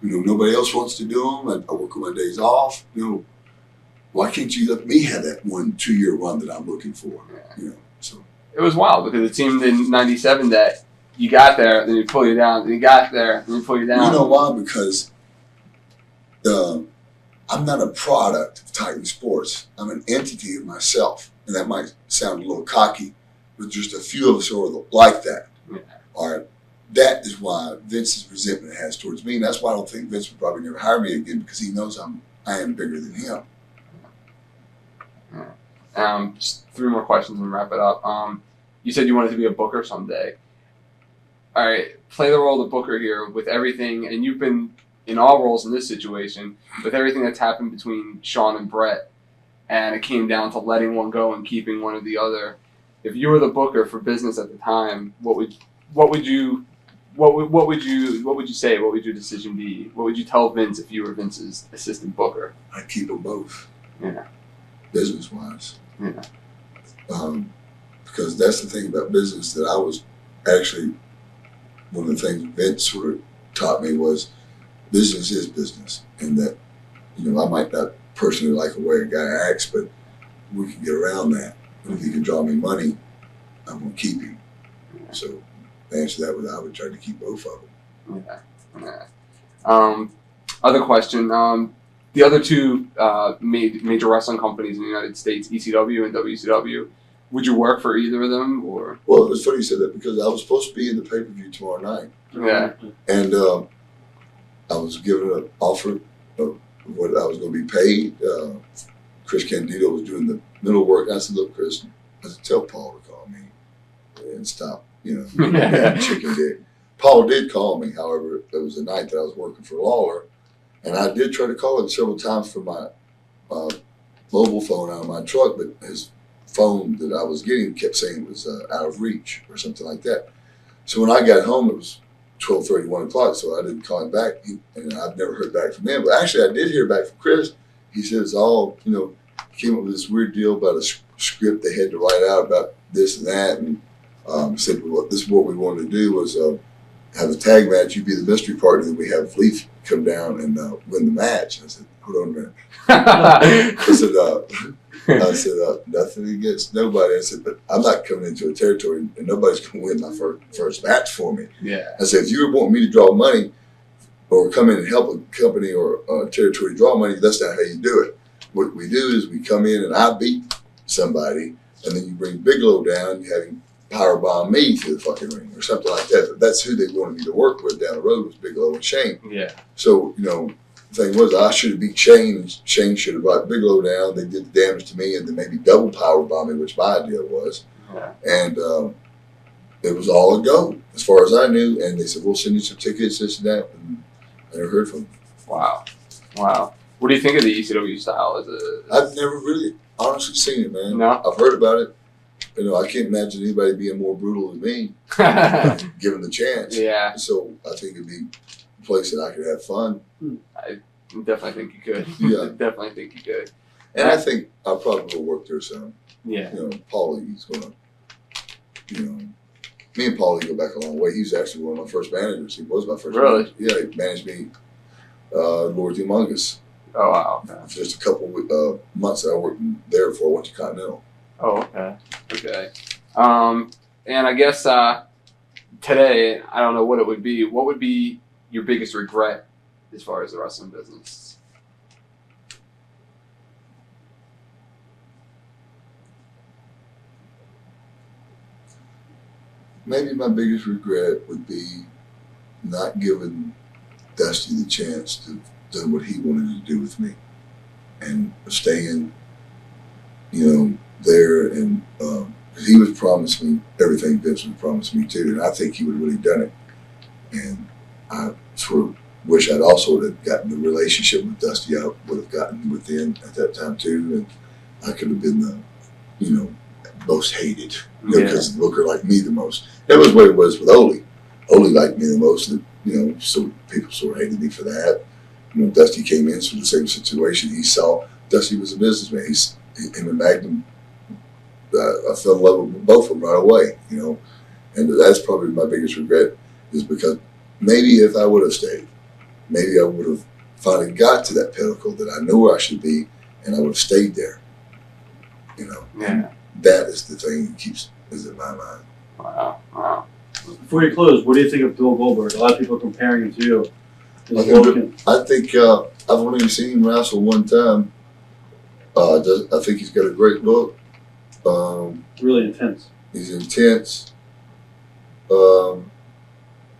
Nobody else wants to do them. I work on my days off. Why can't you let me have that 1-2 year run that I'm looking for? So it was wild because it seemed in '97 that you got there, then you pull you down. Then you got there, then you pull you down. You know why? Because I'm not a product of Titan Sports. I'm an entity of myself, and that might sound a little cocky. But just a few of us are like that. All right. That is why Vince's resentment has towards me. And that's why I don't think Vince would probably never hire me again, because he knows I am bigger than him. Just 3 more questions and wrap it up. You said you wanted to be a booker someday. All right, play the role of booker here with everything, and you've been in all roles in this situation, with everything that's happened between Shawn and Brett, and it came down to letting one go and keeping one of the other. If you were the booker for business at the time, what would you say? What would your decision be? What would you tell Vince if you were Vince's assistant booker? I'd keep them both. Yeah. Business wise. Yeah. Because that's the thing about business that I was actually, one of the things Vince sort of taught me was business is business, and that I might not personally like the way a guy acts, but we can get around that. And if he can draw me money, I'm going to keep him. So to answer that, I would try to keep both of them. Other question. The other 2 major wrestling companies in the United States, ECW and WCW, would you work for either of them? Or? Well, it was funny you said that, because I was supposed to be in the pay-per-view tomorrow night. Yeah. And I was given an offer of what I was going to be paid. Chris Candido was doing the middle work. I said, look, Chris, I said, tell Paul to call me and stop, chicken dick. Paul did call me, however, it was the night that I was working for Lawler, and I did try to call him several times from my mobile phone out of my truck, but his phone that I was getting kept saying it was out of reach or something like that. So when I got home, it was 12:30, 1 o'clock, so I didn't call him back, and I've never heard back from him. But actually, I did hear back from Chris. He said it's all, came up with this weird deal about a script they had to write out about this and that, and said, well, this is what we wanted to do was have a tag match. You be the mystery partner, and we have Leaf come down and win the match. And I said, hold on a minute. I said, nothing against nobody. I said, but I'm not coming into a territory and nobody's going to win my first match for me. Yeah. I said, if you want me to draw money or come in and help a company or a territory draw money, that's not how you do it. What we do is we come in and I beat somebody, and then you bring Bigelow down, you have him powerbomb me to the fucking ring or something like that. But that's who they wanted me to work with down the road was Bigelow and Shane. Yeah. So, the thing was I should have beat Shane, and Shane should have brought Bigelow down. They did the damage to me and then maybe double powerbomb me, which my idea was. Yeah. And it was all a go as far as I knew. And they said, we'll send you some tickets, this and that. And I never heard from them. Wow. What do you think of the ECW style? I've never really honestly seen it, man. No? I've heard about it. I can't imagine anybody being more brutal than me, given the chance. Yeah. So I think it'd be a place that I could have fun. I definitely think you could. Yeah. Definitely think you could. And I think I'll probably go work there some. Yeah. Paulie's going to, me and Paulie go back a long way. He was actually one of my first managers. He was my first manager. Yeah, he managed me, Lord Humongous. Oh, wow. Okay. Just a couple months that I worked there before I went to Continental. Oh, okay. And I guess today, I don't know what it would be. What would be your biggest regret as far as the wrestling business? Maybe my biggest regret would be not giving Dusty the chance to do what he wanted to do with me, and staying, there, and he was promised me everything Vince was promised me too, and I think he would have really done it. And I sort of wish I'd also would have gotten the relationship with Dusty I would have gotten within at that time too, and I could have been the, most hated, because the Booker liked me the most. That was what it was with Ole. Ole liked me the most, and so people sort of hated me for that. Dusty came in from the same situation. He saw Dusty was a businessman. Him and Magnum, I fell in love with both of them right away, and that's probably my biggest regret, is because maybe if I would have stayed, maybe I would have finally got to that pinnacle that I knew where I should be, and I would have stayed there. Yeah. That is the thing that is in my mind. Wow. Before you close, what do you think of Bill Goldberg? A lot of people are comparing him to you. I think I've only seen him wrestle one time. I think he's got a great look. Really intense. He's intense.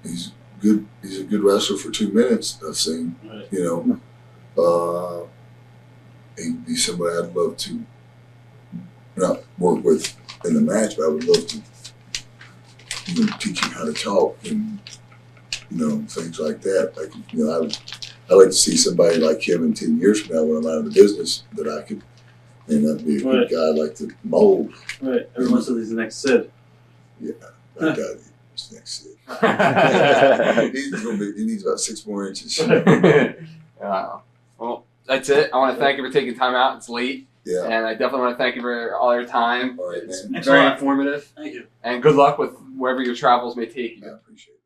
He's good. He's a good wrestler for 2 minutes. I've seen. Right. He'd be somebody I'd love to not work with in the match, but I would love to teach him how to talk and things like that. Like I'd like to see somebody like him in 10 years from now when I'm out of the business, that I could, and that'd be a good guy I'd like to mold. Right. Everyone says he's the next Sid. Yeah, that guy is next Sid. He needs about 6 more inches. Well, that's it. I want to thank you for taking time out. It's late. Yeah. And I definitely want to thank you for all your time. All right, it's man. very informative. Thank you. And good luck with wherever your travels may take you. I appreciate it.